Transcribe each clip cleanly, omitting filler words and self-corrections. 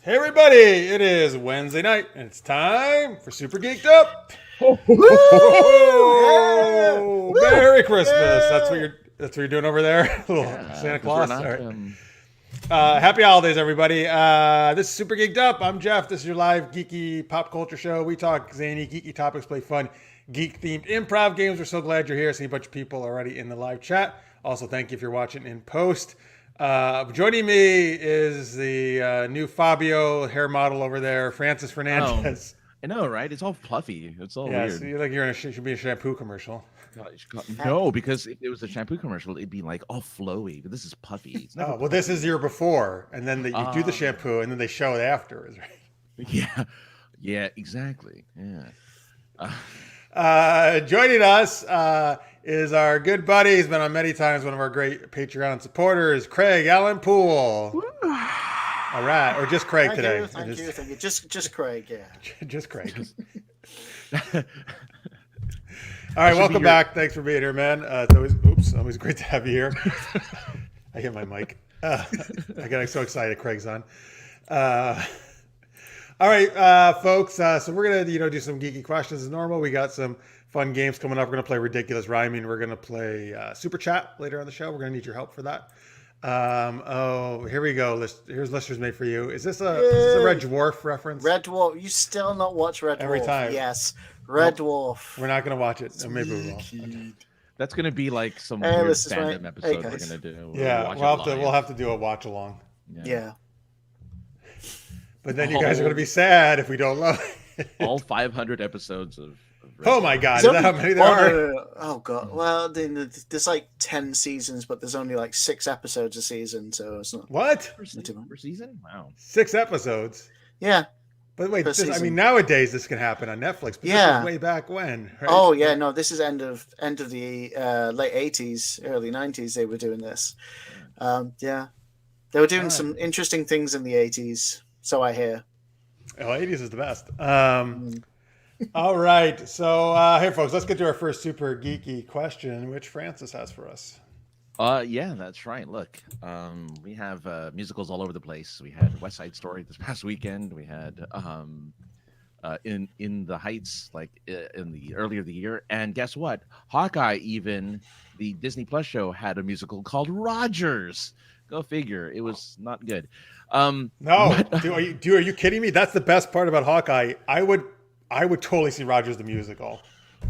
Hey everybody, it is Wednesday night and it's time for Super Geeked Up. Woo! Yeah! Woo! Merry Christmas. Yeah! That's what you're doing over there. Little Yeah, Santa because we're Claus. All not. right. Happy holidays, everybody. This is Super Geeked Up. I'm Jeff. This is your live geeky pop culture show. We talk zany, geeky topics, play fun, geek-themed improv games. We're so glad you're here. I see a bunch of people already in the live chat. Also, thank you if you're watching in post. Joining me is the new Fabio hair model over there, Francis Fernandez. I know, right? It's all fluffy. It's all Yeah, weird. so you're like you're in should be a shampoo commercial. No, because if it was a shampoo commercial, it'd be like all flowy. But this is puffy. It's never Oh, well, this is your before, and then you do the shampoo, and then they show it afterwards, right? Yeah, exactly. Yeah. Joining us is our good buddy. He's been on many times. One of our great Patreon supporters, Craig Alan Poole. All right, or just Craig today. Thank you. Just Craig, yeah. Just Craig. All right, welcome back. Thanks for being here, man. It's always great to have you here. I hit my mic. I got so excited. Craig's on. All right, folks. So we're gonna do some geeky questions as normal. We got some fun games coming up. We're gonna play ridiculous rhyming. We're gonna play super chat later on the show. We're gonna need your help for that. Here we go. Here's listeners made for you. Is this a Red Dwarf reference? Red Dwarf. You still not watch Red Dwarf? Every time. Yes. Red Dwarf. We're not going to watch it. Maybe we will. Okay. That's going to be like some weird stand-up episode we're going to do. Yeah, we'll have to do a watch along. Yeah. But then you guys are going to be sad if we don't love it. All 500 episodes of Oh my God! Is that how many there are? Oh God! Well, there's like 10 seasons, but there's only like 6 episodes a season, so it's not. What? Per season? Wow. 6 episodes. Yeah. But wait, nowadays this can happen on Netflix. But this was way back when. Right? Oh yeah, no, this is end of the late 80s, early 90s. They were doing this. Yeah, they were doing some interesting things in the 80s. So I hear. Oh, 80s is the best. All right, so here, folks, let's get to our first super geeky question, which Francis has for us. Yeah, that's right. Look, we have musicals all over the place. We had West Side Story this past weekend. We had in the Heights, like in the earlier of the year. And guess what? Hawkeye, even the Disney Plus show, had a musical called Rogers. Go figure. It was not good. No, are you kidding me? That's the best part about Hawkeye. I would totally see Rogers the musical.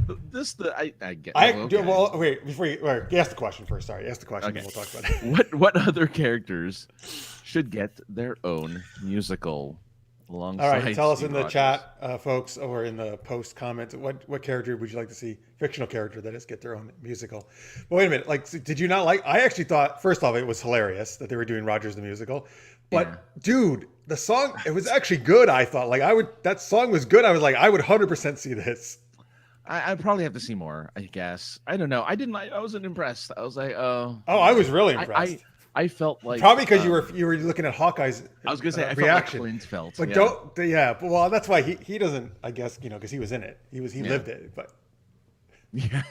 I get. Okay. Well, wait, before you ask the question first. Sorry, ask the question, okay. And we'll talk about it. What other characters should get their own musical alongside? All right, tell us in the Rogers? Chat, folks, or in the post comments. What character would you like to see? Fictional character that is get their own musical. But wait a minute, like, did you not like? I actually thought first off it was hilarious that they were doing Rogers the musical, but dude, the song it was actually good. I thought that song was good. I was like, I would 100% see this. I probably have to see more. I guess I don't know. I wasn't impressed. I was like, oh. Oh, I was really impressed. I felt like probably because you were looking at Hawkeye's. I was gonna say I reaction. felt like Clint felt. But well, that's why he doesn't. I guess because he was in it. He lived it, but. Yeah,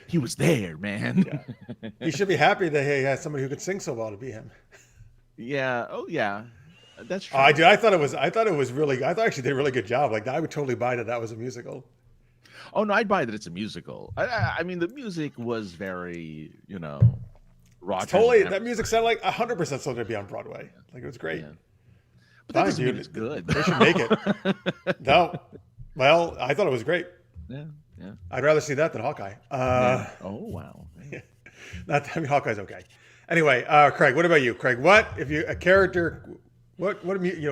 he was there, man. Yeah. He should be happy that he has somebody who could sing so well to be him. Yeah. Oh, yeah. That's true. I thought it was really. I thought actually did a really good job. Like I would totally buy that was a musical. Oh no, I'd buy that it's a musical. I mean, the music was very, Rogers. Totally, that music sounded like 100% something to be on Broadway. Like it was great. Yeah. But that doesn't mean it's good. They should make it. No, well, I thought it was great. Yeah. I'd rather see that than Hawkeye. Oh wow. Yeah. Hawkeye's okay. Anyway, Craig, what about you, Craig? What if you a character? What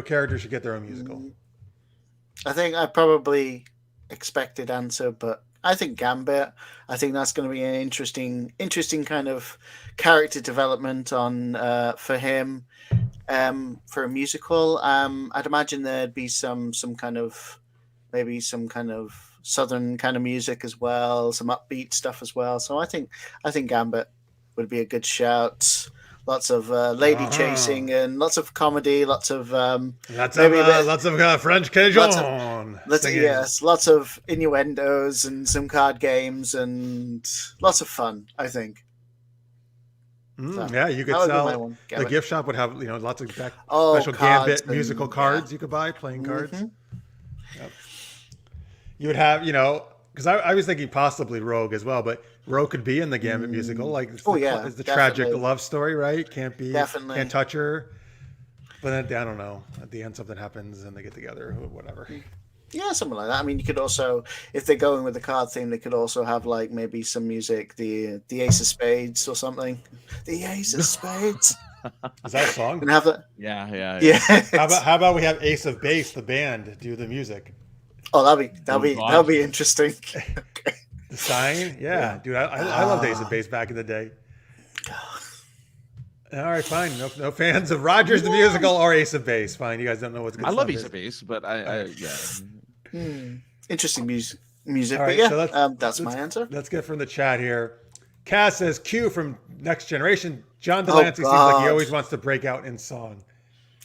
characters should get their own musical? I think I probably expected answer, but I think Gambit. I think that's going to be an interesting kind of character development for him for a musical. I'd imagine there'd be some kind of southern kind of music as well, some upbeat stuff as well. So I think Gambit would be a good shout. Lots of lady chasing and lots of comedy, lots of lots of French Cajun. Lots of innuendos and some card games and lots of fun, I think. Yeah, you could that would be my sell. one. The Gambit. gift shop would have lots of special cards Gambit and- musical cards you could buy, playing cards. Mhm. Yep. You would have because I was thinking possibly Rogue as well, but Rogue could be in the Gambit musical, like it's yeah, it's the tragic definitely. love story, right? Definitely. Can't touch her. But then I don't know. At the end, something happens and they get together, or whatever. Yeah, something like that. I mean, you could also, if they're going with the card theme, they could also have like maybe some music, the Ace of Spades or something. The Ace of Spades. Is that a song? And have that. Yeah. Yeah. How about we have Ace of Base, the band, do the music? Oh, that'd be interesting. The sign, yeah, dude. I loved Ace of Base back in the day. All right, fine. No fans of Rogers the musical or Ace of Base. Fine, you guys don't know what's good. I love stuff Ace is. of Base, but I Interesting music. All But right, yeah, so that's my answer. Let's get from the chat here. Cass says Q from Next Generation. John Delancey seems like he God. always wants to break out in song.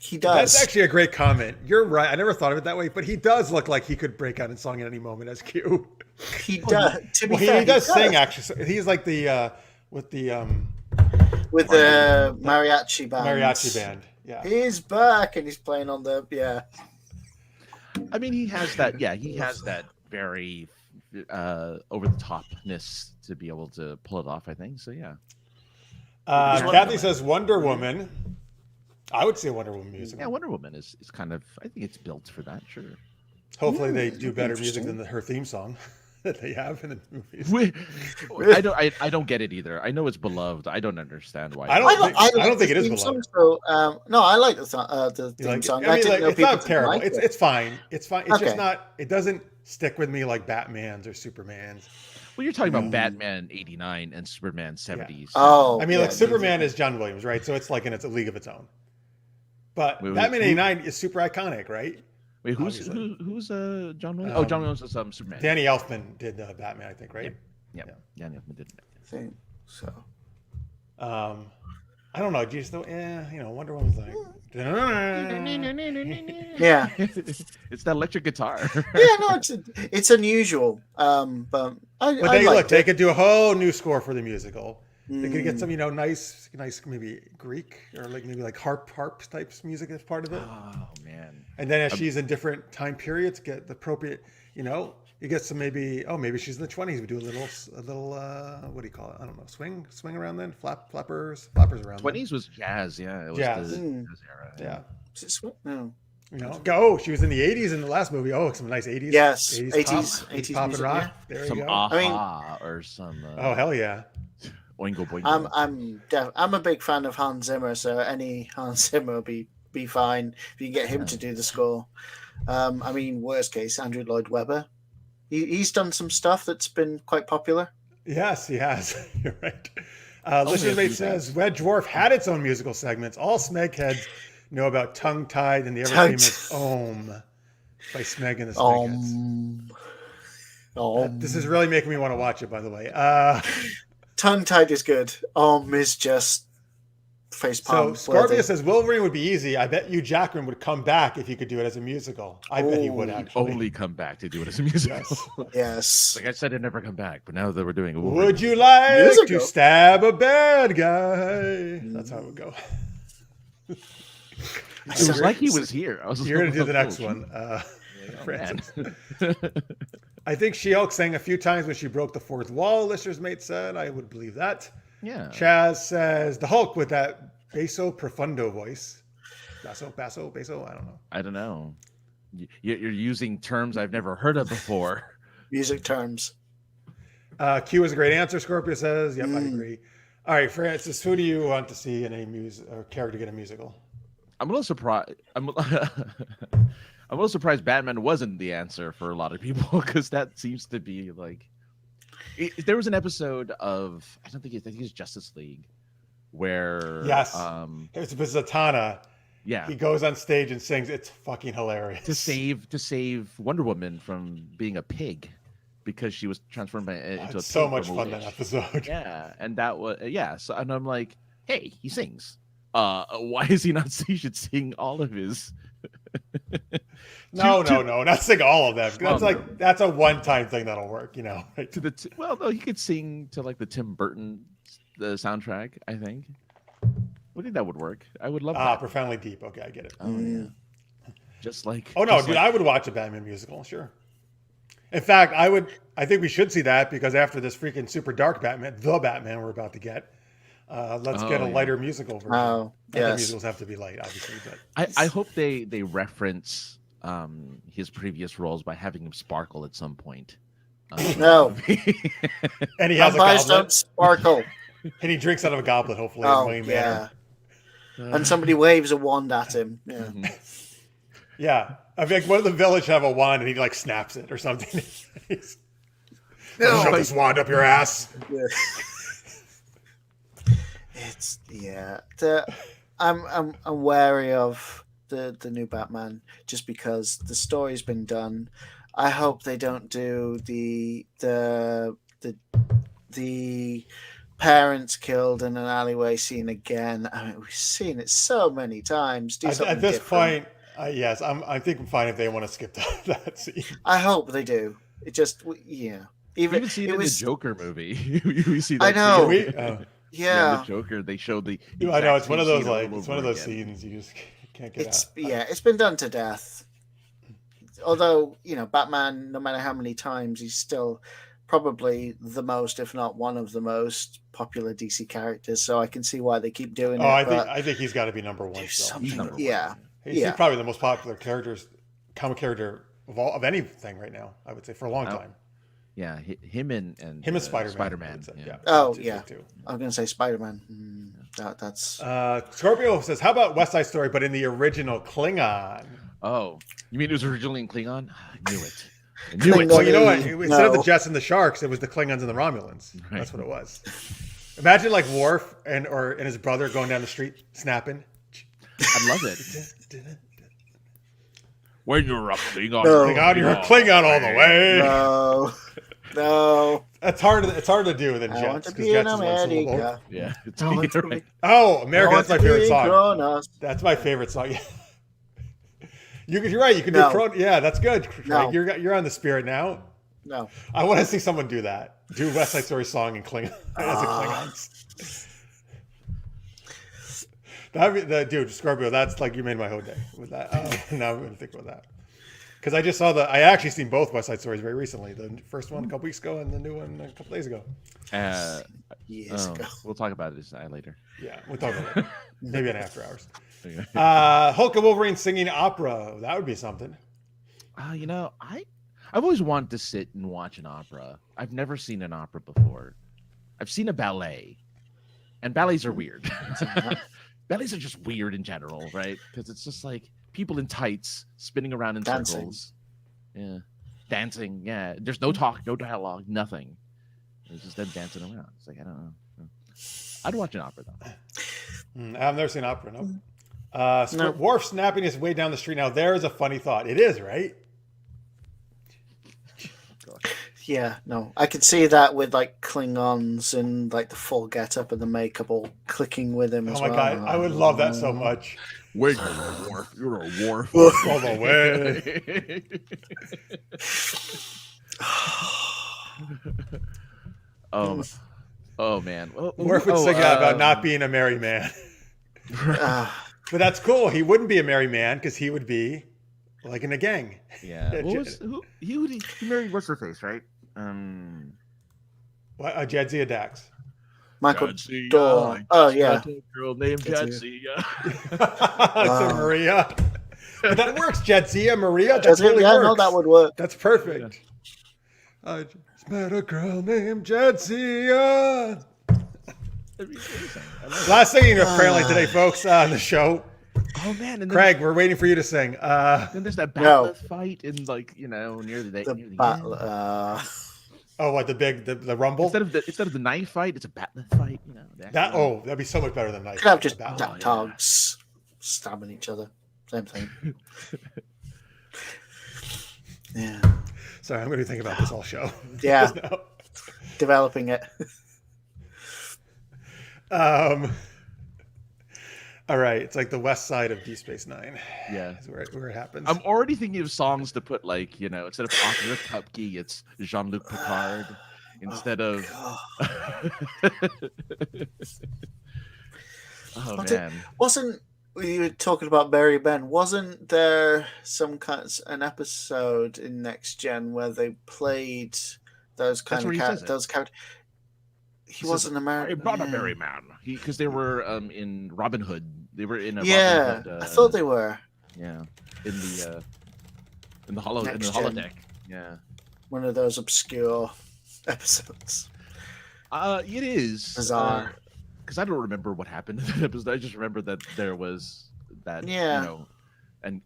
He does. That's actually a great comment. You're right. I never thought of it that way, but he does look like he could break out in song at any moment as Q. He does. To be Well, fair, he does sing actually. So he's like the with the mariachi band. mariachi band. Yeah. He's back and he's playing on the I mean, he has that. Yeah, he has that very over the topness to be able to pull it off. I think so. Yeah. Kathy says Wonder Woman. I would say Wonder Woman music. Yeah, Wonder Woman is kind of. I think it's built for that. Sure. Hopefully, they do better music than her theme song that they have in the movies. I don't get it either. I know it's beloved. I don't understand why. I don't think it is beloved. So, no, I like the theme song. I mean, didn't know it's people not terrible. didn't like it. It's fine. It's fine. It's just Okay. not. It doesn't stick with me like Batman's or Superman's. Well, you're talking about Batman '89 and Superman '70s. Oh, I mean, yeah, like Superman is John Williams, right? So it's like it's a league of its own. But Wait, Batman '89 is super iconic, right? Wait, who's John Williams? John Williams is Superman. Danny Elfman did Batman, I think, right? Yep. Yeah, Elfman did. I think so. I don't know. Do you still? Yeah, Wonder Woman's like. Yeah, It's that electric guitar. yeah, no, it's unusual. But I But liked they it. could do a whole new score for the musical. They could get Mm. some, nice, maybe Greek or maybe harp types music as part of it. Oh man. And then as she's in different time periods, get the appropriate, you get some maybe she's in the 20s. We do a little what do you call it? I don't know, swing around then, flappers around. 20s was jazz. Yeah, it was Jazz. the Mm. jazz era. Then. Yeah. Is it no. She was in the 80s in the last movie. Oh, some nice 80s. Yes, 80s 80s pop and music, rock. yeah. There Some you go. aha or some. Oh hell yeah. Oingo Boingo. I'm a big fan of Hans Zimmer, so any Hans Zimmer will be fine if you get him to do the score. I mean, worst case, Andrew Lloyd Webber. He's done some stuff that's been quite popular. Yes, he has. You're right. Only Listener's a Mate few says Red Dwarf had its own musical segments. All Smeg heads know about Tongue Tied and the ever famous Om by Smeg and the Smeg heads. This is really making me want to watch it, by the way. Tongue Tied is good. Is just facepalm. So Scorpio says Wolverine would be easy. I bet you Jackman would come back if you could do it as a musical. I bet he would actually. Only come back to do it as a musical. Yes. Yes. Like I said, it'd never come back. But now that we're doing it, Would you like Musical. to stab a bad guy? That's how it would go. It was like he was here. I was You're going to do the next Oh, one. man. I think She-Hulk sang a few times when she broke the fourth wall, Listener's Mate said. I would believe that. Yeah. Chaz says the Hulk with that basso profundo voice. Basso, I don't know. I don't know. You're using terms I've never heard of before. Music terms. Q is a great answer, Scorpio says. Yep, I agree. All right, Francis, who do you want to see in a character get a musical? I'm a little surprised. I'm a little surprised Batman wasn't the answer for a lot of people because that seems to be like. There was an episode of I think it's Justice League where Yes, it's Zatanna. Yeah, He goes on stage and sings. It's fucking hilarious. to save Wonder Woman from being a pig because she was transformed into a pig. It's so from much a fun witch. that episode. Yeah, and that was So and I'm like, hey, he sings. Why is he not? He should sing all of his. No, not sing all of them. That's Well, that's a one-time thing that'll work, right? Well, no, he could sing to like the Tim Burton the soundtrack. I think that would work. I would love that. Profoundly deep. Okay, I get it. Oh yeah. Just like. Oh no, just dude! like- I would watch a Batman musical. Sure. In fact, I think we should see that because after this freaking super dark Batman, the Batman we're about to get, let's get a lighter musical version. Oh, I think yes. musicals have to be light, obviously. But I hope they reference his previous roles by having him sparkle at some point. No. and he has a Vampires goblet, don't sparkle. and he drinks out of a goblet. Hopefully, Oh, in Wayne yeah. Manor. And somebody waves a wand at him. Yeah. Yeah, I think one of the village have a wand, and he like snaps it or something. He's, No. shove this wand up your ass. It's I'm wary of the new Batman just because the story's been done. I hope they don't do the parents killed in an alleyway scene again. I mean, we've seen it so many times. Do something At this different. point, yes, I think I'm fine if they want to skip that scene. I hope they do. It just You even see it in the Joker movie. we see that I know. scene. Yeah. The Joker. They showed the. I know it's exact one of same those scene like all it's one over of those again. scenes you just can't get out. It's been done to death. Although, Batman, no matter how many times, he's still probably the most, if not one of the most popular DC characters. So I can see why they keep doing it. I think he's got to be number one. Do Still. something. number one. Yeah. He's probably the most popular comic character of anything right now. I would say for a long time. Yeah, him and Spider-Man. Spider-Man. Yeah. Oh, Two, yeah. two. I'm going to say Spider-Man. That's... Scorpio says, "How about West Side Story, but in the original Klingon?" Oh, you mean it was originally in Klingon? I knew it. I knew it. Well, you know what? Instead of the No. Jets and the Sharks, it was the Klingons and the Romulans. Right. That's what it was. Imagine like Worf and his brother going down the street snapping. I love it. When you're a Klingon, No. Klingon, you're a Klingon all the way. No. It's hard to do than I want Jets to because be in Jets is one syllable. America. Yeah, it's I want to be- right. Oh, America! That's my favorite song. Kronos. That's my favorite song. You're right. You can No. do Kron. Yeah, that's good. Craig. No. You're on the spirit now. No. I want to see someone do that. Do West Side Story song in Klingon as a Klingons. That'd be dude, Scorpio. That's like you made my whole day with that. Now I'm going to think about that because I just saw I actually seen both West Side Stories very recently. The first one a couple weeks ago and the new one a couple days ago. Years ago. We'll talk about this later. Yeah, we'll talk about it. Maybe in after hours. Okay. Hulk and Wolverine singing opera. That would be something. I've always wanted to sit and watch an opera. I've never seen an opera before. I've seen a ballet, and ballets are weird. Ballets are just weird in general, right? Because it's just like people in tights spinning around in Dancing. circles. Yeah, dancing. Yeah, there's no talk, no dialogue, nothing. It's just them dancing around. It's like I don't know. I'd watch an opera though. I've never seen opera. No. No. Worf snapping his way down the street. Now there is a funny thought. It is right. Yeah, no. I could see that with like Klingons and like the full getup and the makeup all clicking with him Oh as my well. god, I would love that so much. Wait, you're a wharf. You're a wharf. All the way. Oh man. Worf would sing about not being a merry man, Ah, but that's cool. He wouldn't be a merry man because he would be like in a gang. Yeah. He married what's her face, right? What? Jadzia Dax. Michael Jadzia. Dawn. Oh yeah. A girl named Jadzia. Jadzia. I said Maria. But that works. Jadzia, Maria. That totally yeah, works. no, that would work. That's perfect. I just met a girl named Jadzia. Last thing apparently today, folks, on the show. Oh man, and then, Craig, we're waiting for you to sing. then there's that battle fight in near the The near the battle. end. Oh, what the rumble? Instead of the knife fight, it's a battle fight. That'd be so much better than knife. Could have just Battle. dogs stabbing each other. Same thing. Yeah. Sorry, I'm going to think about this all show. Yeah. No. Developing it. All right, it's like the west side of Deep Space Nine. Yeah. Is where it happens. I'm already thinking of songs to put instead of Opera Cupkey, it's Jean-Luc Picard. instead of. Oh man! Wasn't you were talking about Barry Ben? Wasn't there an episode in Next Gen where they played those kind of characters? He wasn't American. Not a Barry Man. Because they were in Robin Hood. They were in a Robin Hood, I thought they were. Yeah, in the holodeck. Yeah, one of those obscure episodes. It is bizarre. Because I don't remember what happened in that episode. I just remember that there was that. Yeah. You know, and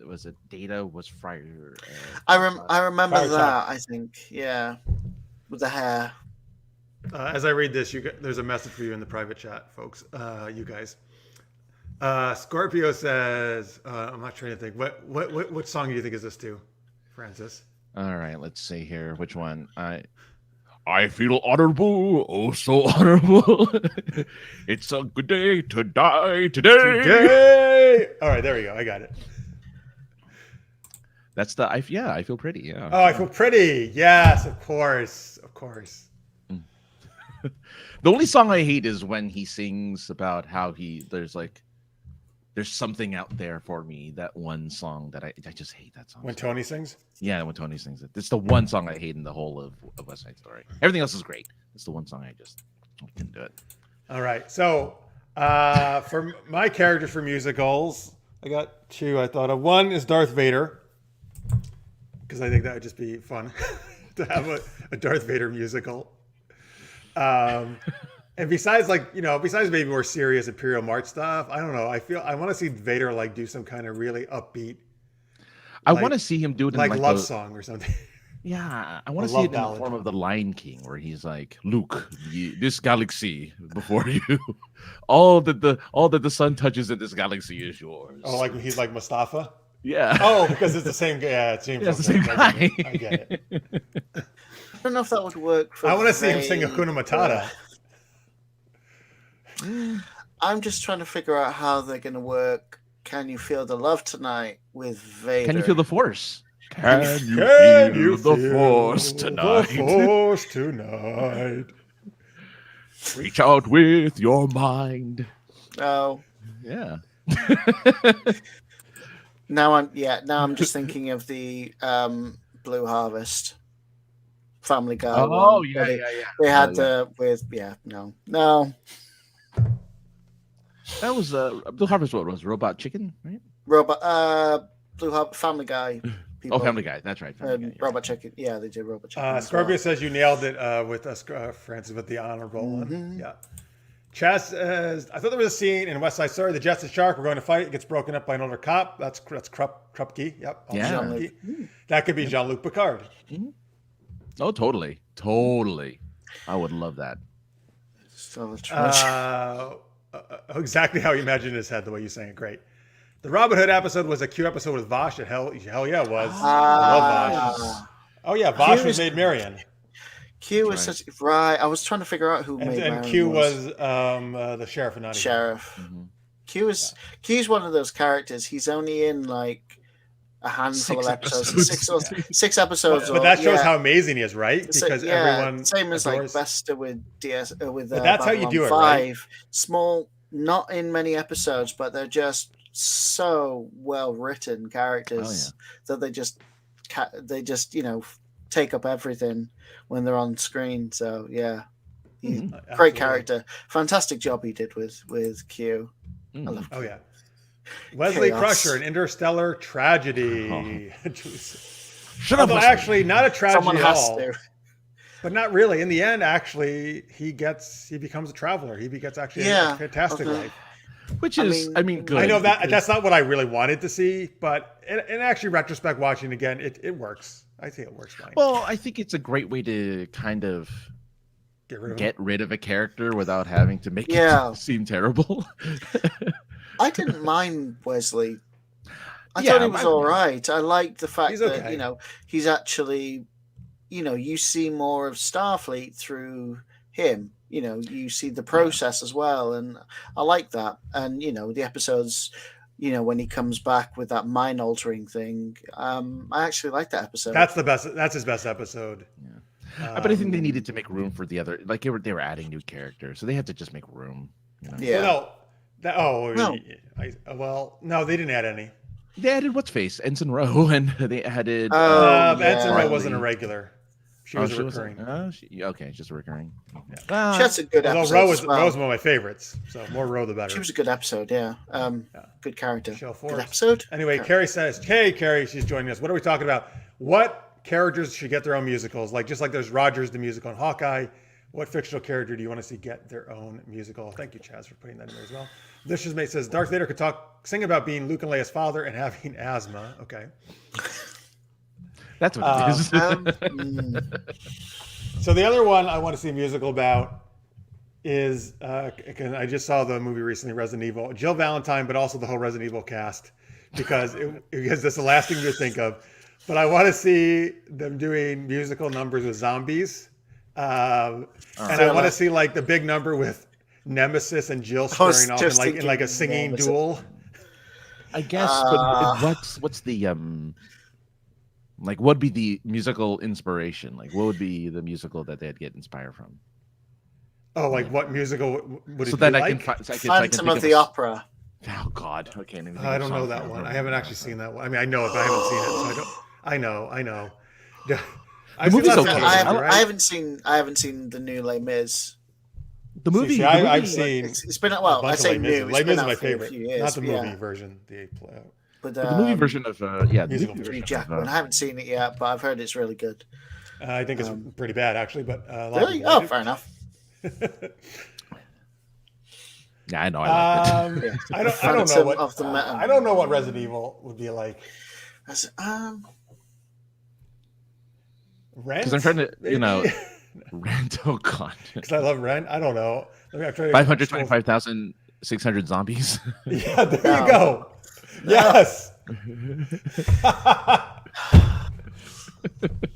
was it Data was Friar? I remember Fire that. Top. I think with the hair. As I read this, there's a message for you in the private chat, folks. You guys. Scorpio says, "I'm not trying to think. What song do you think is this to, Francis?" All right, let's see here. Which one? I feel honorable, oh so honorable. It's a good day to die today. All right, there we go. I got it. That's the I feel pretty. Yeah. Oh, I feel pretty. Yes, of course. The only song I hate is when he sings about how there's something out there for me. That one song that I just hate that song. When Tony sings? Yeah, when Tony sings it. It's the one song I hate in the whole of West Side Story. Everything else is great. It's the one song I just couldn't do it. All right. So for my characters for musicals, I got two I thought of. One is Darth Vader, because I think that would just be fun to have a Darth Vader musical. And besides maybe more serious Imperial March stuff, I don't know. I want to see Vader do some kind of really upbeat. I want to see him do it in love song or something. Yeah, I want to see it in the form of the Lion King, where he's like, Luke, this galaxy before you, all that the sun touches in this galaxy is yours. Oh, like he's like Mustafa. Yeah. Oh, because it's the same. Yeah, it seems it's the same guy. I get it. I don't know if that would work. I want to see him sing Hakuna Matata. I'm just trying to figure out how they're going to work. Can you feel the love tonight with Vader? Can you feel the Force? Can you feel the Force tonight? The Force tonight. Reach out with your mind. Oh, yeah. Now I'm just thinking of the Blue Harvest Family Guy. Oh one. yeah. They had no. That was Blue Harvest. What was Robot Chicken, right? Blue Harvest Family Guy. People. Oh, Family Guy. That's right. Robot Chicken. Yeah, they did Robot Chicken. Scorpio says you nailed it with us, Francis, with the honorable one. Yeah. Chess says, I thought there was a scene in West Side Story. The Justice Shark were going to fight. It gets broken up by an older cop. That's Krupke. Yep. Yeah. That could be Jean-Luc Picard. Mm-hmm. Oh, totally. I would love that. So exactly how you imagine his head, the way you're saying it. Great. The Robin Hood episode was a Q episode with Vosh. Hell yeah, it was. I love Vosh. Oh yeah, Vosh was Maid Marian. Q was such right. I was trying to figure out who Maid Marian and Q was the sheriff of Nottingham. Sheriff. Mm-hmm. Q's one of those characters. He's only in like a handful of episodes. Six episodes. But that shows how amazing he is, right? Because everyone same as like Bester with DS with. But that's Babylon how you do it, 5. Right? Small, not in many episodes, but they're just so well written characters that they just take up everything when they're on screen. So yeah, great character, fantastic job he did with Q. I love Q. Oh yeah, Wesley Crusher, an interstellar tragedy. Although actually not a tragedy at all. But not really. In the end, actually, he becomes a traveler. He gets actually a fantastic life. Which is, good. I know that's not what I really wanted to see, but in actually retrospect, watching it again, it works. I think it works fine. Well, I think it's a great way to kind of get rid of a character without having to make it seem terrible. I didn't mind Wesley. I thought he was all right. I liked the fact that he's actually, you see more of Starfleet through him. You see the process as well, and I like that. And the episodes, when he comes back with that mind altering thing, I actually like that episode. That's the best. That's his best episode. Yeah. But I think they needed to make room for the other. Like they were adding new characters, so they had to just make room. You know? Yeah. No, they didn't add any. They added what's face Ensign Rowe, and they added. Ensign Rowe wasn't a regular. She was a recurring. Okay, just a recurring. Yeah. She had a good episode. Rowe was one of my favorites, so more Rowe the better. She was a good episode, yeah. Good character. Good episode. Anyway, Carrie says, "Hey, Carrie, she's joining us. What are we talking about? What characters should get their own musicals? Just like there's Rogers the musical and Hawkeye. What fictional character do you want to see get their own musical?" Thank you, Chaz, for putting that in there as well. Vicious Mate says Darth Vader could sing about being Luke and Leia's father and having asthma. Okay. That's what it is. So the other one I want to see a musical about is I just saw the movie recently, Resident Evil. Jill Valentine, but also the whole Resident Evil cast, because that's the last thing you think of. But I want to see them doing musical numbers with zombies, and I want to see like the big number with Nemesis and Jill squaring off in like a singing duel. I guess, but what's the like? What would be the musical inspiration? Like, what would be the musical that they'd get inspired from? Oh, like what musical would it so be that like? Phantom of the Opera. Oh God! Okay, I don't know that one. I haven't actually seen that one. I mean, I know it, but I haven't seen it, so I don't. I know. The movie's okay. I haven't seen the new Les Mis. The movie. I've seen. It's been I say new. Les Mis is my favorite, not the movie version. But the movie version of the musical version. Jackman. I haven't seen it yet, but I've heard it's really good. I think it's pretty bad actually, but really? Oh, fair enough. Yeah, I know. I like it. I don't know what. I don't know what Resident Evil would be like. Rent? Because I'm trying to, Rent. Oh God. Because I love Rent. I don't know. 525,600 zombies. Yeah, there you go. Yes.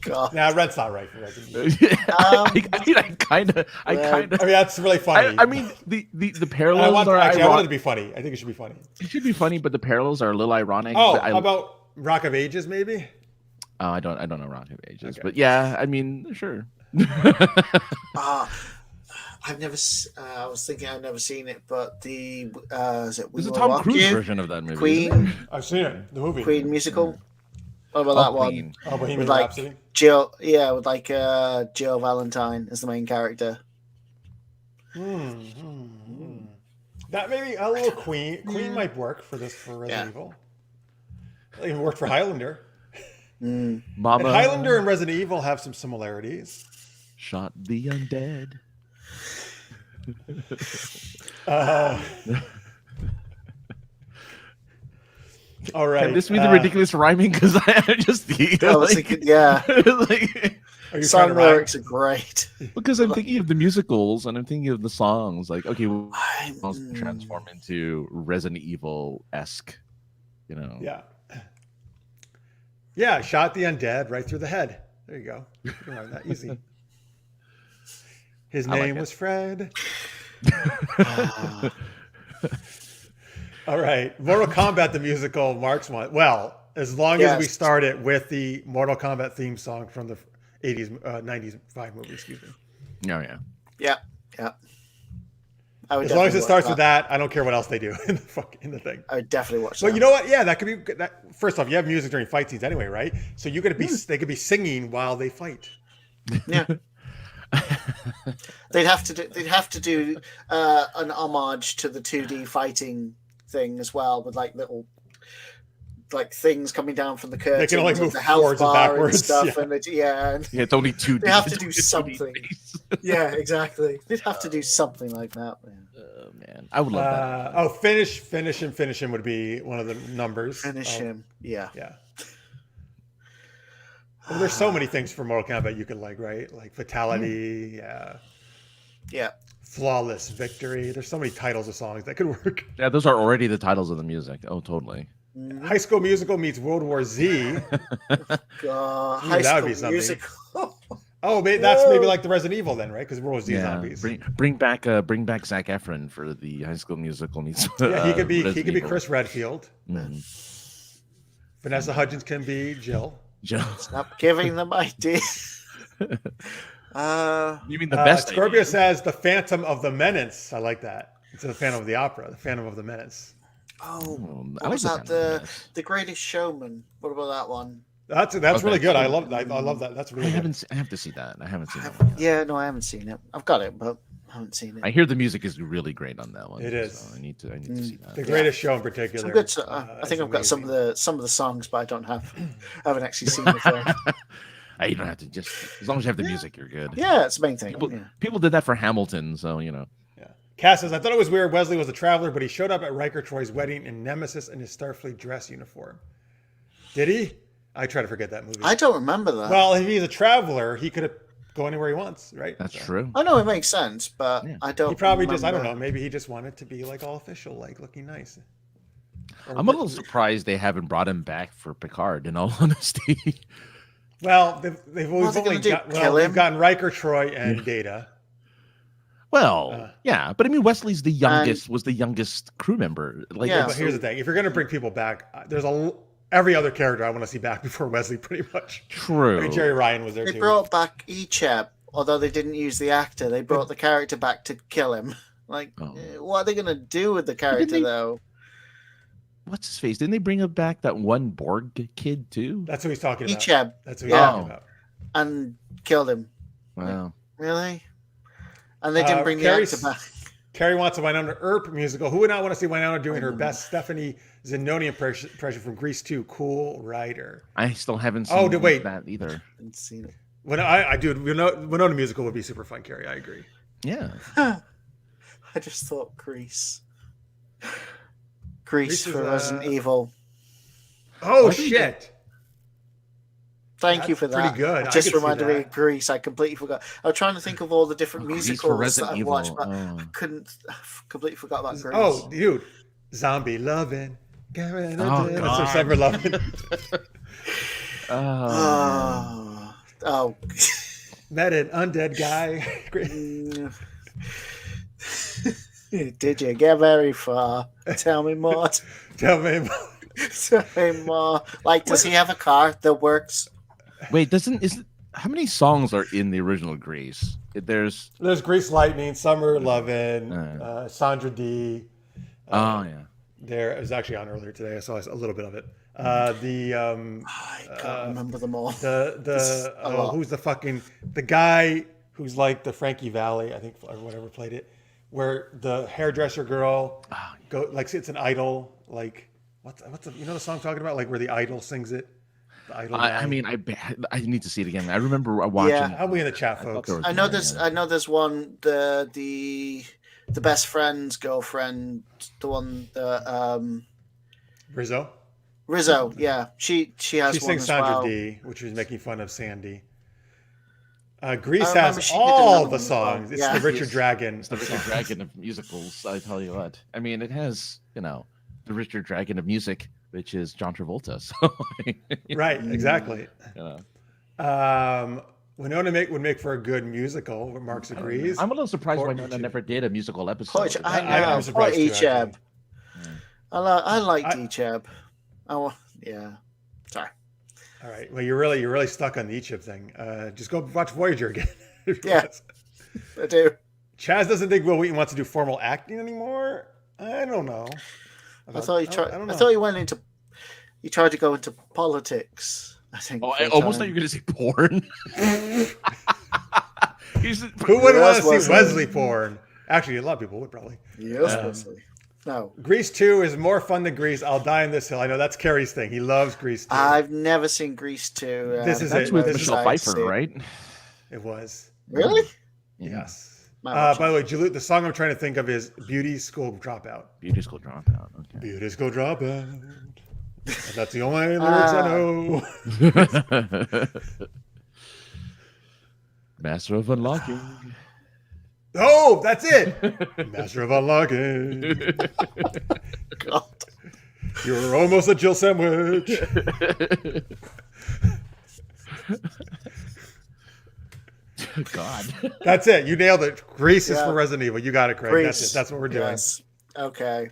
God. Nah, Rent's not right for Resident Evil. I kind of. I mean, that's really funny. I mean, the parallels I want it to be funny. I think it should be funny. It should be funny, but the parallels are a little ironic. Oh, how about Rock of Ages, maybe? Oh, I don't know Rock of Ages, but yeah, I mean, sure. I've never. I was thinking I've never seen it, but is it? There's a Tom Cruise version of that movie. Queen. I've seen it. The movie. Queen musical. Oh, well, that one. Oh, Bohemian with Rhapsody. Jill. Yeah, with Jill Valentine as the main character. That maybe a little Queen. Queen might work for Resident Evil. It even worked for Highlander. Mama. And Highlander and Resident Evil have some similarities. Shot the undead. All right. Can this be the ridiculous rhyming? Because I just song lyrics are great. Because I'm thinking of the musicals and I'm thinking of the songs. Like, okay, we'll transform into Resident Evil-esque, Yeah. Yeah, shot the undead right through the head. There you go. You can learn that easy. His name was Fred. All right. Mortal Kombat, the musical, Mark's one. Well, as long as we start it with the Mortal Kombat theme song from the 90s 5 movie, excuse me. Oh, yeah. Yeah. As long as it starts with that, I don't care what else they do in the thing. I would definitely watch that. Well, you know what? Yeah, that could be that. First off, you have music during fight scenes anyway, right? So they could be singing while they fight. Yeah. They'd have to do an homage to the 2D fighting thing as well, with little things coming down from the curtain. They can only move the health forwards and bar backwards. And stuff, yeah, it's only 2D. They have to do something. Yeah, exactly. They'd have to do something like that. Oh man, I would love that. Finish him would be one of the numbers. Finish him. Yeah. Well, there's so many things for Mortal Kombat you could like, right? Like fatality. Yeah. Flawless victory. There's so many titles of songs that could work. Yeah, those are already the titles of the music. Oh, totally. High School Musical meets World War Z. High School Musical. That's maybe like the Resident Evil then, right? Because World War Z zombies. Bring back Zac Efron for the High School Musical meets. Yeah, he could be Chris Redfield. Mm-hmm. Vanessa Hudgens can be Jill. Stop giving them ideas. You mean the best? Scorpio idea? says the Phantom of the Menace. I like that. It's the Phantom of the Opera, the Phantom of the Menace. Oh, I what like was the that? Phantom of the Menace. The Greatest Showman. What about that one? That's Okay. really good. I love that. I love that. That's really good. I have to see that. I haven't seen that one yet. Yeah, no, I haven't seen it. I've got it, but I haven't seen it. I hear the music is really great on that one. It is. So I need to see that. The Greatest Show in particular. Some good, I is think I've got some of amazing. the songs, but I haven't actually seen the film. You don't have to just as long as you have the music, you're good. Yeah, it's the main thing. People did that for Hamilton, so you know. Yeah. Cass says, I thought it was weird Wesley was a traveler, but he showed up at Riker Troy's wedding in Nemesis in his Starfleet dress uniform. Did he? I try to forget that movie. I don't remember that. Well, if he's a traveler, he could have go anywhere he wants, right? That's true. I know it makes sense, but I don't. He probably remember. just, I don't know, maybe he just wanted to be like all official, like looking nice. Or I'm a little surprised they haven't brought him back for Picard, in all honesty. Well, they've always What are they only gonna do, got, kill they've him? gotten Riker, Troy, and Data. Well, yeah, but I mean, Wesley's the youngest, was the youngest crew member. Like, Yeah. But here's the thing: if you're going to bring people back, there's every other character I want to see back before Wesley, pretty much. true. I mean, Jerry Ryan was there They too. brought back Icheb, although they didn't use the actor. They brought the character back to kill him. Like, what are they going to do with the character, though? What's his face? Didn't they bring back that one Borg kid too? That's who he's talking about. Icheb. That's who he's talking about. And killed him. Wow. Really? And they didn't bring the actor back. Carrie wants a Winona Earp musical. Who would not want to see Winona doing her best Stephanie Zenoni impression from Grease 2? Cool Rider. I still haven't seen that either. Haven't seen it. When I do Winona musical would be super fun, Carrie. I agree. Yeah. I just thought Grease. Grease for Resident Evil. Oh shit! Thank you for that. Pretty good. Just reminded me of Grease. I completely forgot. I was trying to think of all the different musicals that I've watched, but I completely forgot about Grease. Oh, dude, Zombie Lovin'. God. That's some Summer Lovin'. Oh. Met an undead guy. Did you get very far? Tell me more. Tell me more. Tell me more. Like, does he have a car that works? Wait, how many songs are in the original Grease? There's Grease Lightning, Summer Lovin', Sandra D. Yeah. There, it was actually on earlier today. I saw a little bit of it. I can't remember them all. Who's the guy who's like the Frankie Valli, I think, or whatever played it, where the hairdresser girl it's an idol, like what's the song I'm talking about, like where the idol sings it. The idol. I mean, I need to see it again. I remember watching. Yeah, how we in the chat, folks? I know there's one, the best friend's girlfriend, the one that Rizzo, yeah, she has. She one sings as Sandra well. D, which was making fun of Sandy. Grease has all the songs. It's the Richard Dragon. It's the Richard Dragon of musicals. I tell you what. I mean, it has the Richard Dragon of music, which is John Travolta. So, right, exactly. Winona would make for a good musical. Marks agrees. I'm a little surprised Winona never did a musical episode. I'm surprised too, Icheb. I liked Icheb. Oh yeah. Sorry. All right. Well, you're really stuck on the Icheb thing. Just go watch Voyager again. Yeah, I do. Chaz doesn't think Will Wheaton wants to do formal acting anymore. I don't know. I thought he tried. I thought he went into. He tried to go into politics. I think. Oh, I almost thought you were going to say porn. Who wouldn't want to see Wesley porn? Actually, a lot of people would probably. Yes, Wesley. No. Grease 2 is more fun than Grease. I'll die on this hill. I know that's Carrie's thing. He loves Grease 2. I've never seen Grease 2. That's with Michelle Pfeiffer, right? It was. Really? Yes. By the way, the song I'm trying to think of is Beauty School Dropout. Beauty School Dropout. Okay. Beauty School Dropout. That's the only lyrics I know. Master of Unlocking. Oh, that's it. Master of Unlocking. God. You're almost a Jill sandwich. God. That's it. You nailed it. Grease is for Resident Evil. You got it, Craig. Grease. That's it. That's what we're doing. Yes. Okay.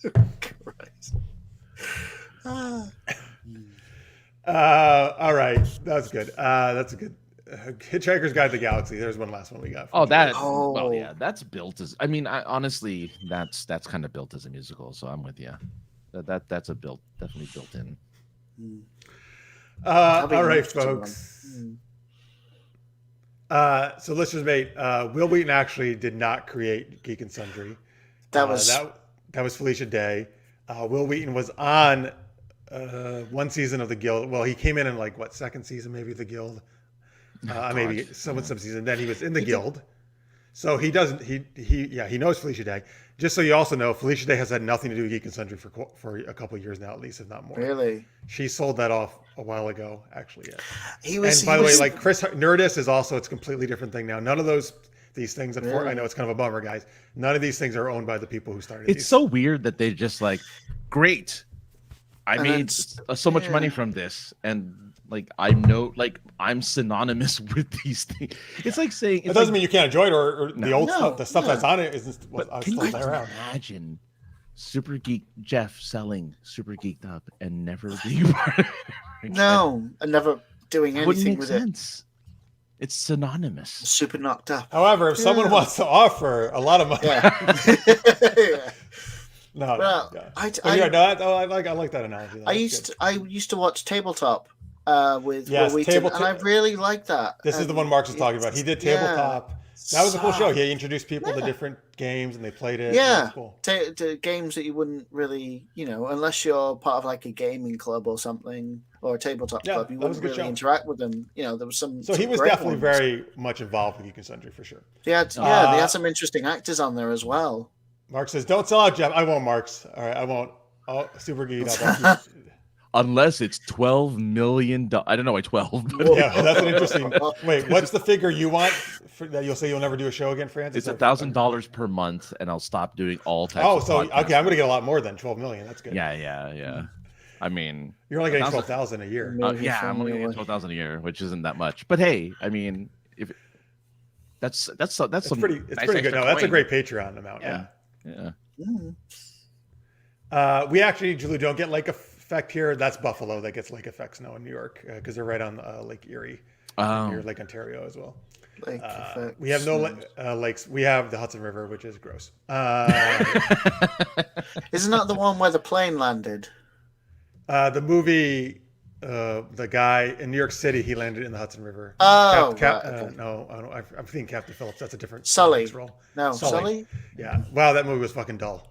Christ. All right. That was good. That's a good. Hitchhiker's Guide to the Galaxy. There's one last one we got. Oh, that. Oh. Well, yeah, that's built as. I mean, honestly, that's kind of built as a musical. So I'm with you. That's definitely built in. All right, folks. So listeners, mate, Will Wheaton actually did not create Geek and Sundry. That was that was Felicia Day. Will Wheaton was on one season of the Guild. Well, he came in like what, second season maybe of the Guild. Maybe some season. Then he was in the Guild. So he doesn't. He knows Felicia Day. Just so you also know, Felicia Day has had nothing to do with Geek and Sundry for a couple of years now, at least, if not more. really. She sold that off a while ago, actually. Yeah. And By the way, like Chris Nerdist is also, it's a completely different thing now. None of these things, Really? I know it's kind of a bummer, guys. None of these things are owned by the people who started It's these. so weird that they just like, great. I And made then- so much money from this, and like I'm synonymous with these things. It's like saying It doesn't mean you can't enjoy it, or the old No, stuff, the stuff no. that's on it isn't But still can you there around. imagine Super Geek Jeff selling Super Geeked Up and never being part of it? No, and never doing It wouldn't anything make with sense. It's synonymous. Super knocked up. However, if someone Yeah. wants to offer a lot of money, Yeah. Yeah. no, Well, yeah. I like that analogy. I used to watch Tabletop with Yes, Will Wheaton, Tabletop- and I really liked that. This is the one Mark's was talking about. He did Tabletop. That was a cool show. He introduced people to different games, and they played it. Yeah. It was cool. To games that you wouldn't really, unless you're part of like a gaming club or something, or a tabletop Yeah, club, you that was wouldn't a good really show. interact with them. There was some. So he some was great definitely ones. very much involved with Geek and Sundry for sure. They had some interesting actors on there as well. Mark says, "Don't sell out, Jeff." I won't, Marks. All right, I won't. Oh, Super Geeked Up. Unless it's $12 million. I don't know why 12. But Yeah, that's an interesting. Wait, what's the figure you want that you'll say you'll never do a show again, Francis? It's $1,000 per month, and I'll stop doing all types. Oh, of so podcasts. okay, I'm gonna get a lot more than 12 million. That's good. Yeah. I mean, You're only getting 1,000 12,000 a year. Maybe yeah, I'm only getting 12,000 a year, which isn't that much. But hey, I mean, if that's It's some pretty. It's nice pretty good. extra No, that's a coin. great Patreon amount. Yeah. We actually, Julie, don't get lake effect here. That's Buffalo that gets lake effects now in New York because they're right on Lake Erie, near Lake Ontario as well. We have no lakes. We have the Hudson River, which is gross. Isn't that the one where the plane landed? The movie, the guy in New York City, he landed in the Hudson River. Oh, right, okay. No, I'm thinking Captain Phillips. That's a different Sully. role. No, Sully. Sully? Yeah. Wow, that movie was fucking dull.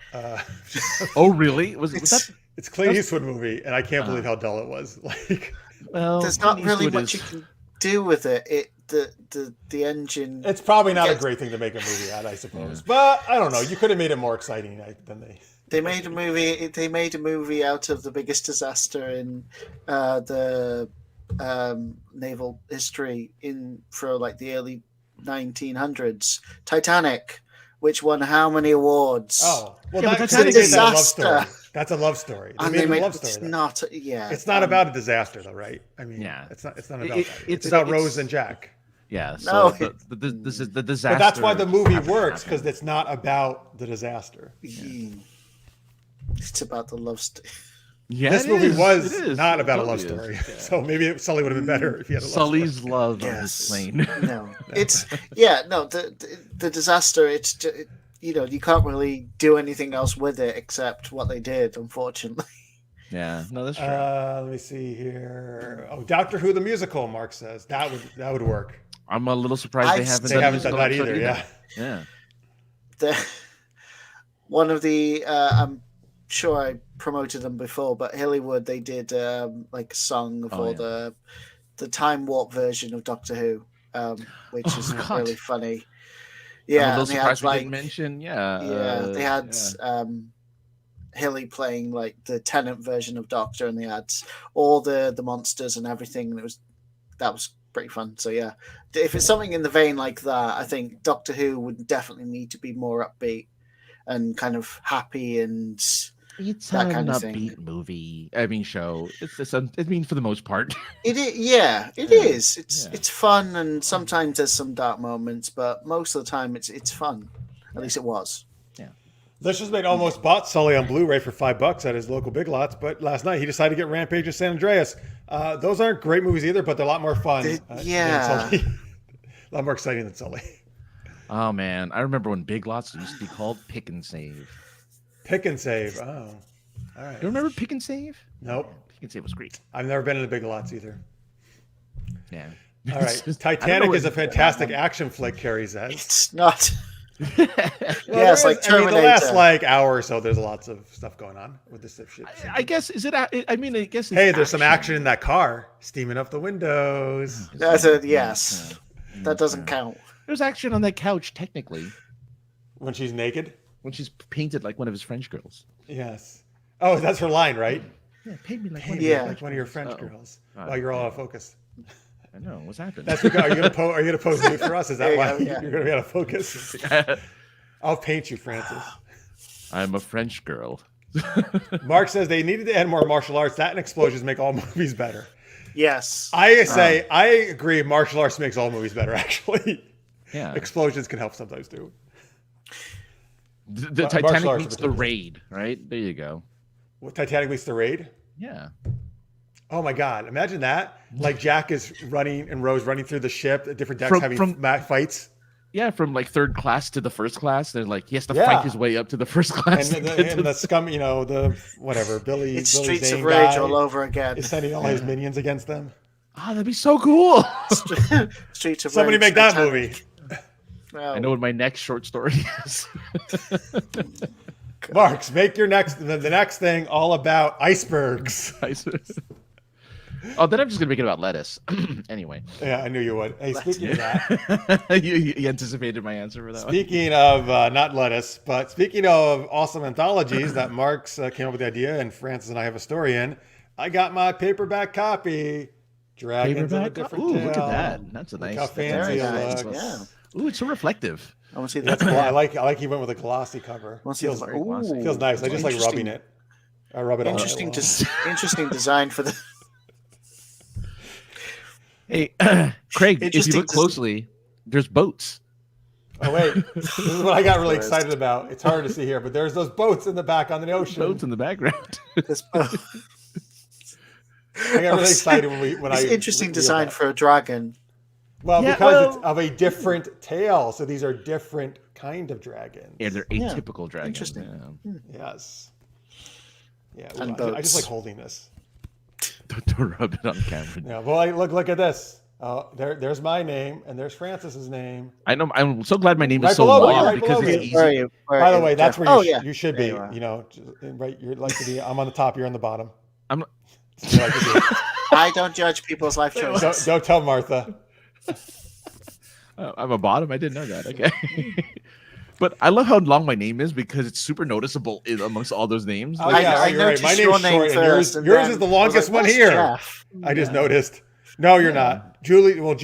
Oh, really? Was that? It's Clint Eastwood movie, and I can't believe how dull it was. Like, Well, There's not Clint really Eastwood much is- you can do with it. The engine. it's probably not a Yes. great thing to make a movie out, I suppose. But I don't know. You could have made it more exciting than they. They made a movie. They made a movie out of the biggest disaster in the naval history for like the early 1900s, Titanic, which won how many awards? Oh, well, Yeah, but that's Titanic a is love disaster. story. That's a love story. They And made they a love it's story. not. Yeah, It's not about a disaster, though, right? I mean, Yeah. It's not about It- that. it's- It's about it's- Rose and Jack. Yeah. No. So this is the disaster. But that's why the movie happened. works, because it's not about the disaster. It's about the love story. Yeah, This it movie is. was It is. not It about a love totally story. is. So maybe Sully would have been better if he had a love Sully's story. love of Yes. his plane. No, it's the disaster. It's just, you can't really do anything else with it except what they did, unfortunately. Yeah, no, that's true. Let me see here. Oh, Doctor Who the musical. Mark says that would work. I'm a little surprised they haven't They done, haven't done that musical either. episode Yeah. Yeah. One of the I'm sure I promoted them before, but Hillywood, they did like a song for the time warp version of Doctor Who, which Oh, is God. really funny. I'm Yeah, a and little they had surprised we like didn't mention. Yeah. they had yeah. Hilly playing like the Tennant version of Doctor, and they had all the monsters and everything. And that was pretty fun. So yeah, if it's something in the vein like that, I think Doctor Who would definitely need to be more upbeat and kind of happy and It's that an kind of thing. upbeat movie. I mean, show. I mean, for the most part. it is. Yeah, it Yeah. is. Yeah. It's fun, and sometimes there's some dark moments, but most of the time it's fun. At least it was. Licious Mate almost bought Sully on Blu-ray for $5 at his local Big Lots, but last night he decided to get Rampage in San Andreas. Those aren't great movies either, but they're a lot more fun. Yeah. Than Sully. A lot more exciting than Sully. Oh man, I remember when Big Lots used to be called Pick and Save. Pick and Save. Oh, all right. You remember Pick and Save? Nope. Pick and Save was great. I've never been in the Big Lots either. Yeah. All right. Titanic is a fantastic action flick, Carrie says. It's not. Well, yeah, it's like Terminator. the last hour or so, there's lots of stuff going on with this ship. I guess is it? I mean, I guess. Hey, there's some action in that car, steaming up the windows. That's a yes. That doesn't count. There's action on that couch, technically. When she's naked. When she's painted like one of his French girls. Yes. Oh, that's her line, right? Yeah, paint me like like one of your French girls. While you're all out of focus. I know what's happening. That's because, are you gonna pose nude for us? Is that why you're gonna be out of focus? I'll paint you, Francis. I'm a French girl. Mark says they needed to add more martial arts. That and explosions make all movies better. Yes. I say I agree. Martial arts makes all movies better. Actually, yeah. Explosions can help sometimes too. The Titanic meets the Raid, right? There you go. What, Titanic meets the Raid? Yeah. Oh my God! Imagine that. Like Jack is running and Rose running through the ship at different decks, having fights. Yeah, from like third class to the first class. They're like he has to fight his way up to the first class. And the scum, the whatever Billy. It's Billy Streets Zane of Rage guy all over again. is sending all his minions against them. Oh, that'd be so cool. Streets of Somebody Rage. make that movie. Well, I know what my next short story is. Marks, make your the next thing all about icebergs. Oh, then I'm just gonna make it about lettuce. Anyway. Yeah, I knew you would. Hey, speaking of that, you anticipated my answer for that. Speaking of not lettuce, but speaking of awesome anthologies that Marks came up with the idea, and Francis and I have a story in. I got my paperback copy. Dragons of a Different Tale. Look at that. That's a nice. Look how fancy it nice. looks. Yeah. Ooh, it's so reflective. I want to see that. I like he went with a glossy cover. Feels nice. I just like rubbing it. I rub it on. Interesting design for the. Hey, Craig, if you look closely, there's boats. Oh, wait. This is what I got really excited about. It's hard to see here, but there's those boats in the back on the ocean. Boats in the background. I got really excited when I... interesting design for a dragon. Well, because it's of a different tail. So these are different kind of dragons. Yeah, they're atypical dragons. Interesting. Yeah. Yes. Yeah, and I just like holding this. Don't rub it on camera. Yeah, well, look at this. There's my name, and there's Francis's name. I know. I'm so glad my name is Right so below long you, because it's easy. By the way, that's where you should be. You Right. You're like to be. I'm on the top. You're on the bottom. I'm. I don't judge people's life choices. Don't tell Martha. I'm a bottom. I didn't know that. Okay. But I love how long my name is because it's super noticeable amongst all those names. Oh, yeah, you're right. My name's short, and yours is the longest one here. Jeff? I just noticed. No, you're not. Julie. Well,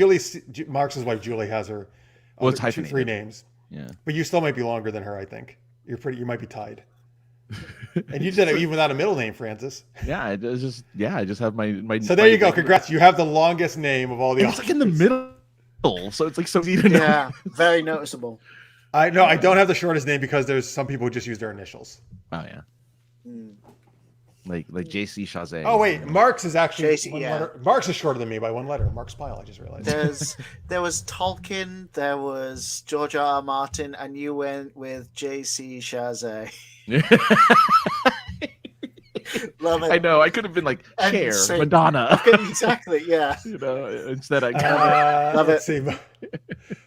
Mark's wife Julie has her. Well, it's hyphenated. 3 names. Yeah. But you still might be longer than her. I think you might be tied. And you did it even without a middle name, Francis. Yeah, I just have my. So there you go. Congrats. You have the longest name of all the. It's like in the middle, so it's like so easy to know. Yeah, very noticeable. I don't have the shortest name because there's some people who just use their initials. Oh yeah. Like JC Chazé. Oh wait, Marx is actually JC, letter. Marx is shorter than me by 1 letter. Marx Pyle, I just realized. There was Tolkien, there was George R. R. Martin, and you went with J.C. Chazé. Love it. I know. I could have been like Cher, Madonna. Exactly. Yeah. Instead I got love it. See,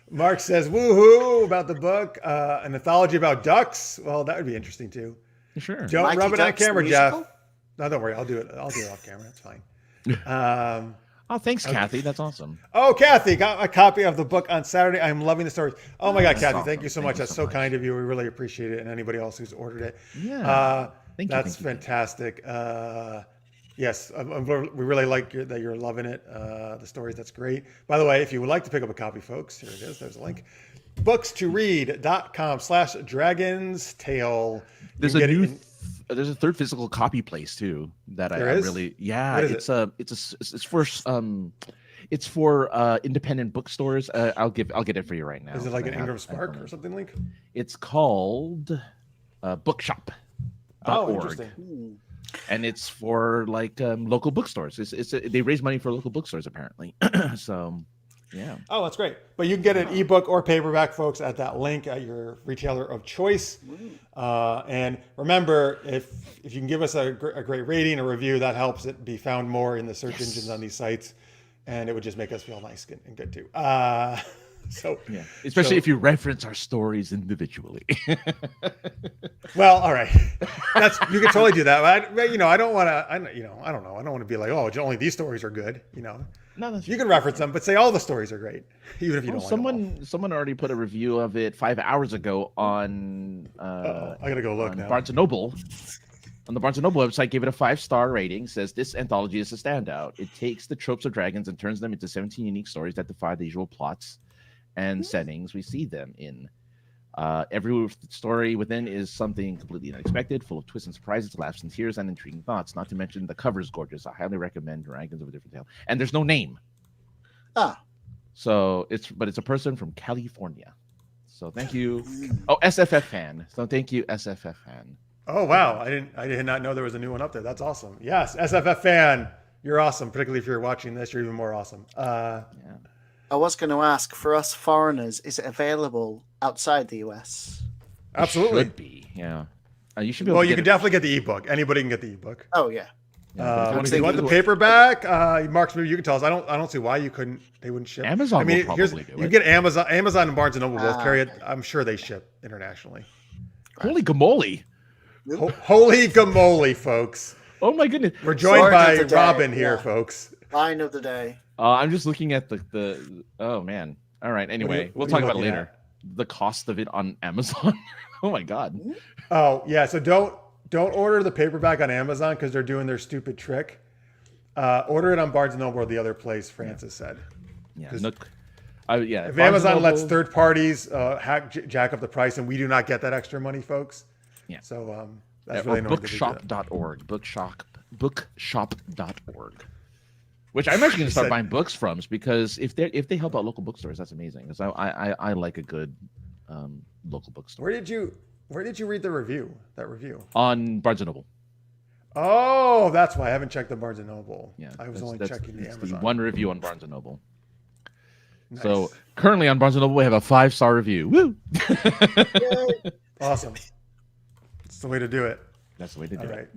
Mark says, "Woohoo!" about the book, an anthology about ducks. Well, that would be interesting too. Sure. Don't Mighty rub it on Ducks camera, musical? Jeff. No, don't worry. I'll do it off camera. It's fine. Oh, thanks, Kathy. That's awesome. Oh, Kathy, got a copy of the book on Saturday. I'm loving the stories. Oh my God, Kathy, awesome. thank you so much. That's so kind of you. We really appreciate it, and anybody else who's ordered it. Yeah. That's fantastic. Yes, we really like that you're loving it. The stories, that's great. By the way, if you would like to pick up a copy, folks, here it is. There's a link. Books2read.com/Dragon's Tale. There's a third physical copy place too that I really it's for independent bookstores. I'll get it for you right now. Is it like an Ingram Spark or something, Link? It's called bookshop.org. Oh, interesting. And it's for like local bookstores. They raise money for local bookstores apparently. So, yeah. Oh, that's great. But you can get an ebook or paperback, folks, at that link at your retailer of choice. And remember, if you can give us a great rating, a review, that helps it be found more in the search engines on these sites, and it would just make us feel nice and good too. So yeah, especially if you reference our stories individually. Well, all right, you can totally do that. But I don't want to. I don't know. I don't want to be like, oh, only these stories are good. No, you can reference them, but say all the stories are great, even if you don't. Someone already put a review of it 5 hours ago on. I gotta go look now. Barnes and Noble. On the Barnes and Noble website, gave it a 5-star rating. Says this anthology is a standout. It takes the tropes of dragons and turns them into 17 unique stories that defy the usual plots and settings we see them in. Every story within is something completely unexpected, full of twists and surprises, laughs and tears, and intriguing thoughts. Not to mention the cover is gorgeous. I highly recommend Dragons of a Different Tale. And there's no name. So it's a person from California. So thank you. Oh, SFF fan. So thank you, SFF fan. Oh wow, I did not know there was a new one up there. That's awesome. Yes, SFF fan, you're awesome. Particularly if you're watching this, you're even more awesome. I was going to ask, for us foreigners, is it available outside the US? Absolutely. It should be, yeah. You should be able well, to you can definitely get the ebook. Anybody can get the ebook. Oh yeah. If you want the paperback, Marks, maybe you can tell us. I don't see why they wouldn't ship. Amazon will probably do it. You get Amazon and Barnes and Noble both carry it. I'm sure they ship internationally. Holy gamoly! Holy gamoly, folks! Oh my goodness! We're joined by Robin here, folks. Line of the day. I'm just looking at the. Oh man! All right. Anyway, we'll talk about it later. The cost of it on Amazon. Oh my god. Oh yeah. So don't order the paperback on Amazon because they're doing their stupid trick. Order it on Barnes and Noble or the other place. Francis said. Yeah. If Amazon lets third parties jack up the price, and we do not get that extra money, folks. Yeah. So that's really annoying. Bookshop.org. Bookshop.org. Which I'm actually going to start buying books from, because if they help out local bookstores, that's amazing. Because I like a good local bookstore. Where did you read the review? That review on Barnes and Noble. Oh, that's why I haven't checked the Barnes and Noble. Yeah, I was only checking the Amazon. The one review on Barnes and Noble. Nice. So currently on Barnes and Noble, we have a 5-star review. Woo! Awesome. That's the way to do it. That's the way to do it. All right.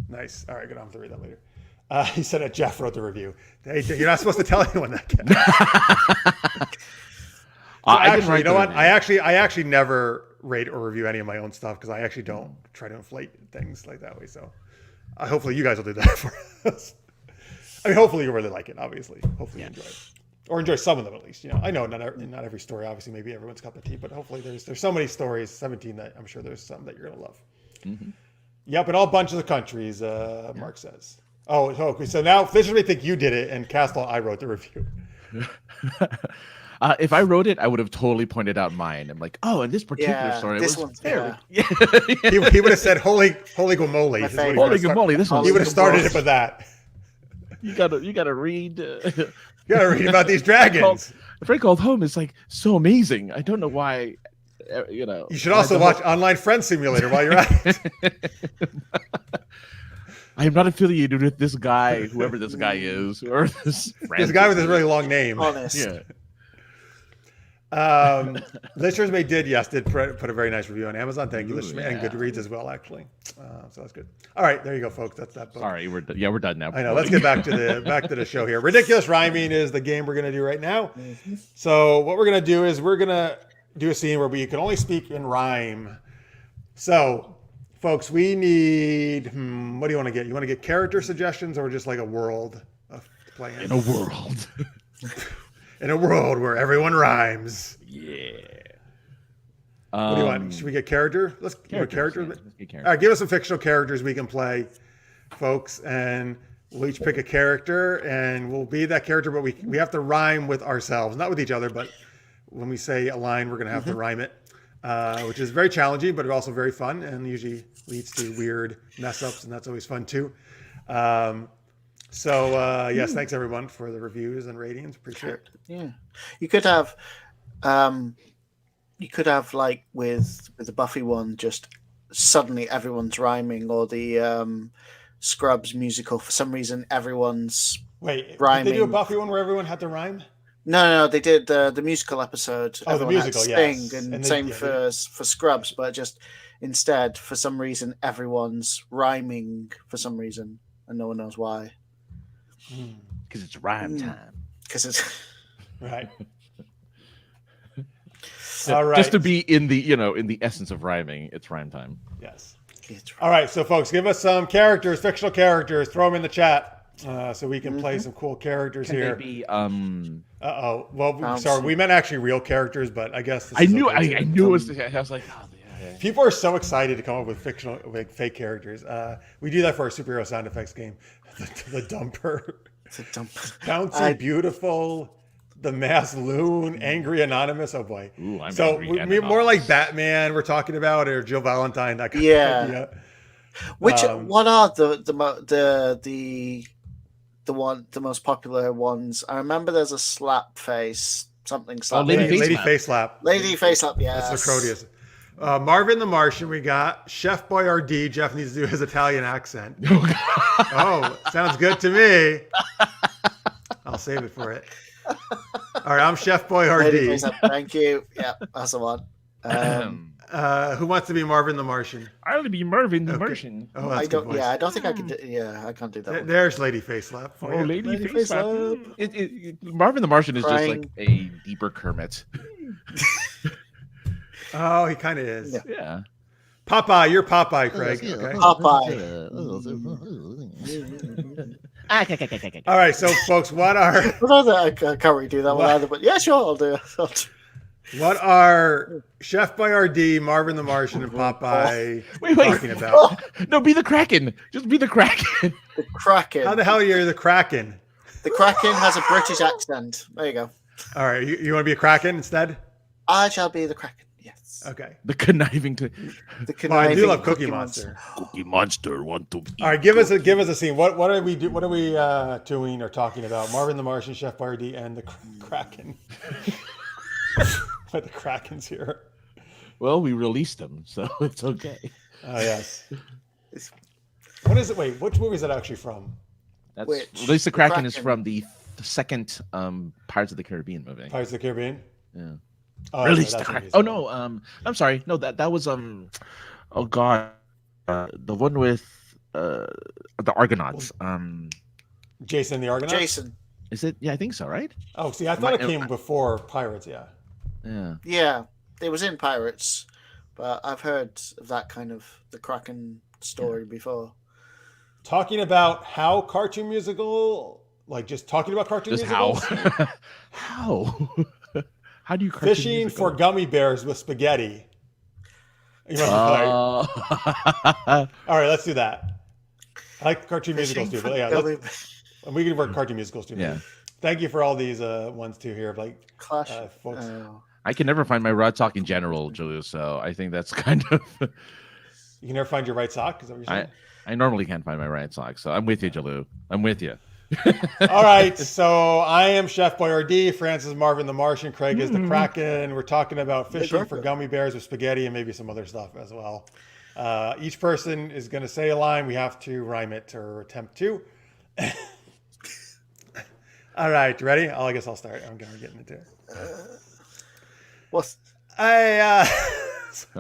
Nice. All right, good. I'll have to read that later. He said that Jeff wrote the review. Hey, you're not supposed to tell anyone that. Actually, you know what? I actually never rate or review any of my own stuff because I actually don't try to inflate things like that way. So hopefully you guys will do that for us. I mean, hopefully you really like it, obviously. Hopefully you enjoy it. Or enjoy some of them at least. I know not every story, obviously, maybe everyone's cup of tea, but hopefully there's so many stories, 17, that I'm sure there's some that you're going to love. Mm-hmm. Yep, in all bunches of countries, Mark says. Oh, okay. So now this is me think you did it, and Castle, I wrote the review. If I wrote it, I would have totally pointed out mine. I'm like, oh, in this particular story, this one's fair. He would have said, "Holy guacamole." Holy guacamole. This one. He would have started it with that. You gotta read. You gotta read about these dragons. Frank Called Home is like so amazing. I don't know why. You should also watch Online Friend Simulator while you're at it. I am not affiliated with this guy, whoever this guy is, or this guy with this really long name. Honest. Yeah. Listeners did put a very nice review on Amazon. Thank you, listeners, and Goodreads as well, actually. So that's good. All right, there you go, folks. That's that book. Sorry, we're done now. I know. Let's get back to the show here. Ridiculous Rhyming is the game we're going to do right now. Mm-hmm. So what we're going to do is we're going to do a scene where we can only speak in rhyme. So, folks, we need. What do you want to get? You want to get character suggestions or just like a world of playing? In a world. In a world where everyone rhymes. Yeah. What do you want? Should we get character? Let's get characters. Let's get characters. All right, give us some fictional characters we can play, folks, and we'll each pick a character, and we'll be that character, but we have to rhyme with ourselves, not with each other, but when we say a line, we're going to have to rhyme it, which is very challenging, but also very fun, and usually leads to weird mess-ups, and that's always fun, too. Yes, thanks everyone for the reviews and ratings. Appreciate it. Yeah, you could have like with the Buffy one, just suddenly everyone's rhyming, or the Scrubs musical, for some reason everyone's Wait, rhyming. did they do a Buffy one where everyone had to rhyme? No, they did the musical episode. Oh, the musical, had to yes. sing, And same for Scrubs, but just instead, for some reason, everyone's rhyming for some reason, and no one knows why. Because it's rhyme time. Because it's right. All right. Just to be in the in the essence of rhyming, it's rhyme time. Yes. All right, so folks, give us some characters, fictional characters. Throw them in the chat so we can play some cool characters Can here. they be Well, sorry, we meant actually real characters, but I guess this I is knew okay I too. knew it was. I was like, oh, yeah. People are so excited to come up with fictional, fake characters. We do that for our superhero sound effects game. The dumper, bouncy, beautiful, the masked loon, angry anonymous. Oh boy! Ooh, I'm so angry we and more like anonymous. Batman. We're talking about, or Jill Valentine. That kind of idea. Which what are the most popular ones? I remember there's a slap face, something slap. Lady Face Slap. Lady Face Slap, yes. That's the Crodius. Marvin the Martian, we got Chef Boyardee. Jeff needs to do his Italian accent. Oh, sounds good to me. I'll save it for it. All right, I'm Chef Boyardee. Thank you. Yeah, that's the one. Who wants to be Marvin the Martian? I'll be Marvin the Martian. Oh, that's good voice. Yeah, I don't think I can. I can't do that. One. There's Lady Face Slap. Oh, Lady Face Slap. Marvin the Martian is just like a deeper Kermit. Oh, he kind of is. Yeah. Popeye, you're Popeye, Craig. Okay. Popeye. All right, so folks, what are? I can't really do that one either, but yeah, sure, I'll do it. What are Chef Boyardee, Marvin the Martian, and Popeye talking about? No, be the Kraken. Just be the Kraken. The Kraken. How the hell are you the Kraken? The Kraken has a British accent. There you go. All right, you want to be a Kraken instead? I shall be the Kraken. Yes. Okay. The conniving. I do love Cookie Monster. Cookie Monster want to. All right, give us a scene. What are we doing or talking about? Marvin the Martian, Chef Boyardee, and the Kraken. But the Kraken's here. Well, we released them, so it's okay. Oh yes. What is it? Wait, which movie is that actually from? That's Release the Kraken is from the second Pirates of the Caribbean movie. Pirates of the Caribbean. Yeah. Oh, Release the Kraken. Oh no, I'm sorry. No, that was oh god, the one with the Argonauts. Jason the Argonauts. Jason. Is it? Yeah, I think so. Right? Oh, see, I thought it came before Pirates. Yeah. Yeah. Yeah, it was in Pirates, but I've heard of that kind of the Kraken story before. Talking about how cartoon musical, like just talking about cartoon Just musicals. How? How do you cartoon Fishing musical? for gummy bears with spaghetti. All right, let's do that. I like cartoon musicals too, but yeah, we can work cartoon musicals too. Yeah. Thank you for all these ones too here, like Clash. folks. I can never find my rod sock in general, Julius. So I think that's kind of. You can never find your right sock. Is that what you're saying? I normally can't find my right sock, so I'm with you, Jalou. I'm with you. All right, so I am Chef Boyardee. Francis is Marvin the Martian. Craig is the Kraken. We're talking about fishing for gummy bears with spaghetti and maybe some other stuff as well. Each person is going to say a line. We have to rhyme it or attempt to. All right, ready? I guess I'll start. I'm going to get into it. What's Oh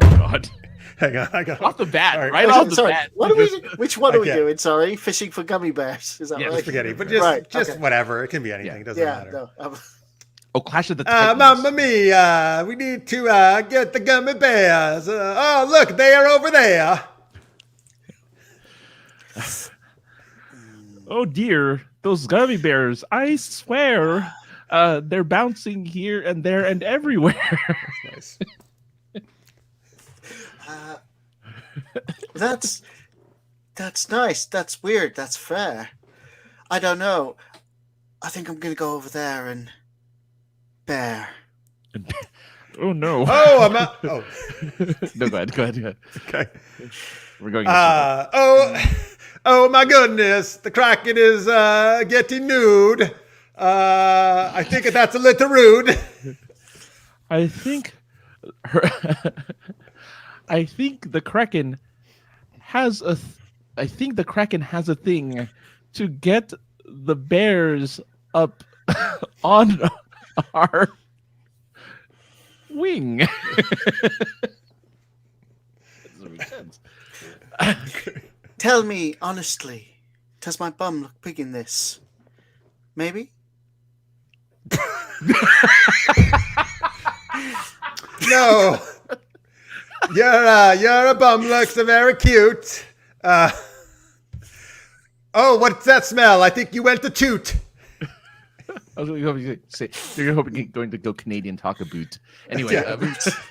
God! Hang on, I got off the bat, right. right off the bat. What are we? Which one are we doing? Sorry, fishing for gummy bears. Is that right? Spaghetti, but just whatever. It can be anything. It doesn't matter. No, Oh, Clash of the Titans. Mamma mia! We need to get the gummy bears. Oh, look, they are over there. Oh dear, those gummy bears! I swear, they're bouncing here and there and everywhere. Nice. That's nice. That's weird. That's fair. I don't know. I think I'm gonna go over there and bear. Oh no! Oh, I'm out. Oh, No, go ahead. okay. We're going. Oh my goodness! The Kraken is getting nude. I think that's a little rude. I think I think the Kraken has I think the Kraken has a thing to get the bears up on our wing. That doesn't make sense. Tell me honestly, does my bum look big in this? Maybe? No. Your bum looks very cute. Oh, what's that smell? I think you went to toot. I was hoping to say you're hoping you're going to go Canadian talk a boot. Anyway, Yeah. what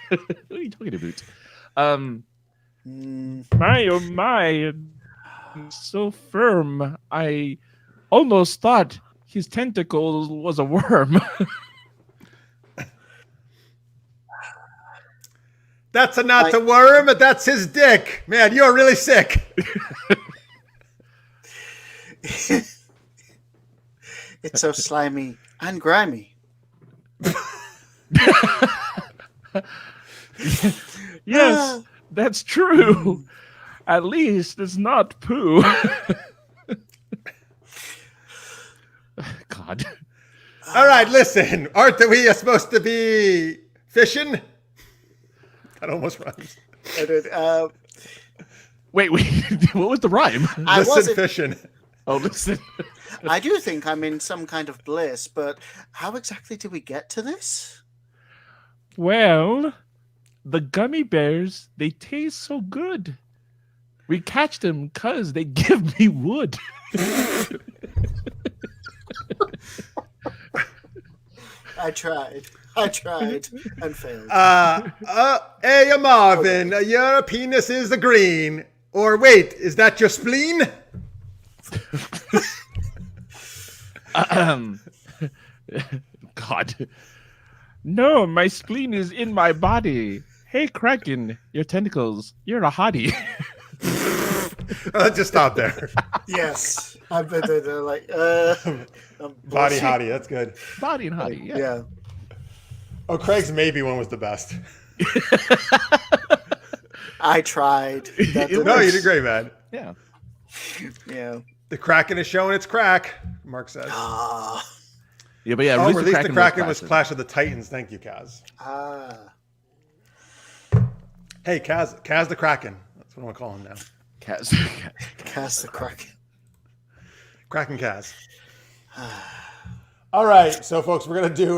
are you talking about? Mm, My oh my, so firm. I almost thought his tentacle was a worm. That's not a worm. That's his dick. Man, you're really sick. it's so slimy and grimy. Yes, that's true. At least it's not poo. God. All right, listen. Aren't we supposed to be fishing? That almost rhymes. Wait. What was the rhyme? Listen, fishing. Oh, listen. I do think I'm in some kind of bliss, but how exactly did we get to this? Well, the gummy bears, they taste so good. We catch them because they give me wood. I tried and failed. Hey, Marvin, your penis is a green. Or wait, is that your spleen? God. No, my spleen is in my body. Hey, Kraken, your tentacles, you're a hottie. Let's just stop there. Yes. I bet they're like, Body hottie, that's good. Body and hottie, yeah. Yeah. Oh, Craig's maybe one was the best. I tried. That didn't No, work. you did great, man. Yeah. Yeah. The Kraken is showing its crack, Mark says. Ah. Yeah, but yeah, Oh, Release the Kraken was classic. Clash of the Titans. Thank you, Kaz. Hey, Kaz the Kraken. That's what I'm going to call him now. Cast the Kraken. Kraken Kaz. All right, so folks, we're gonna do.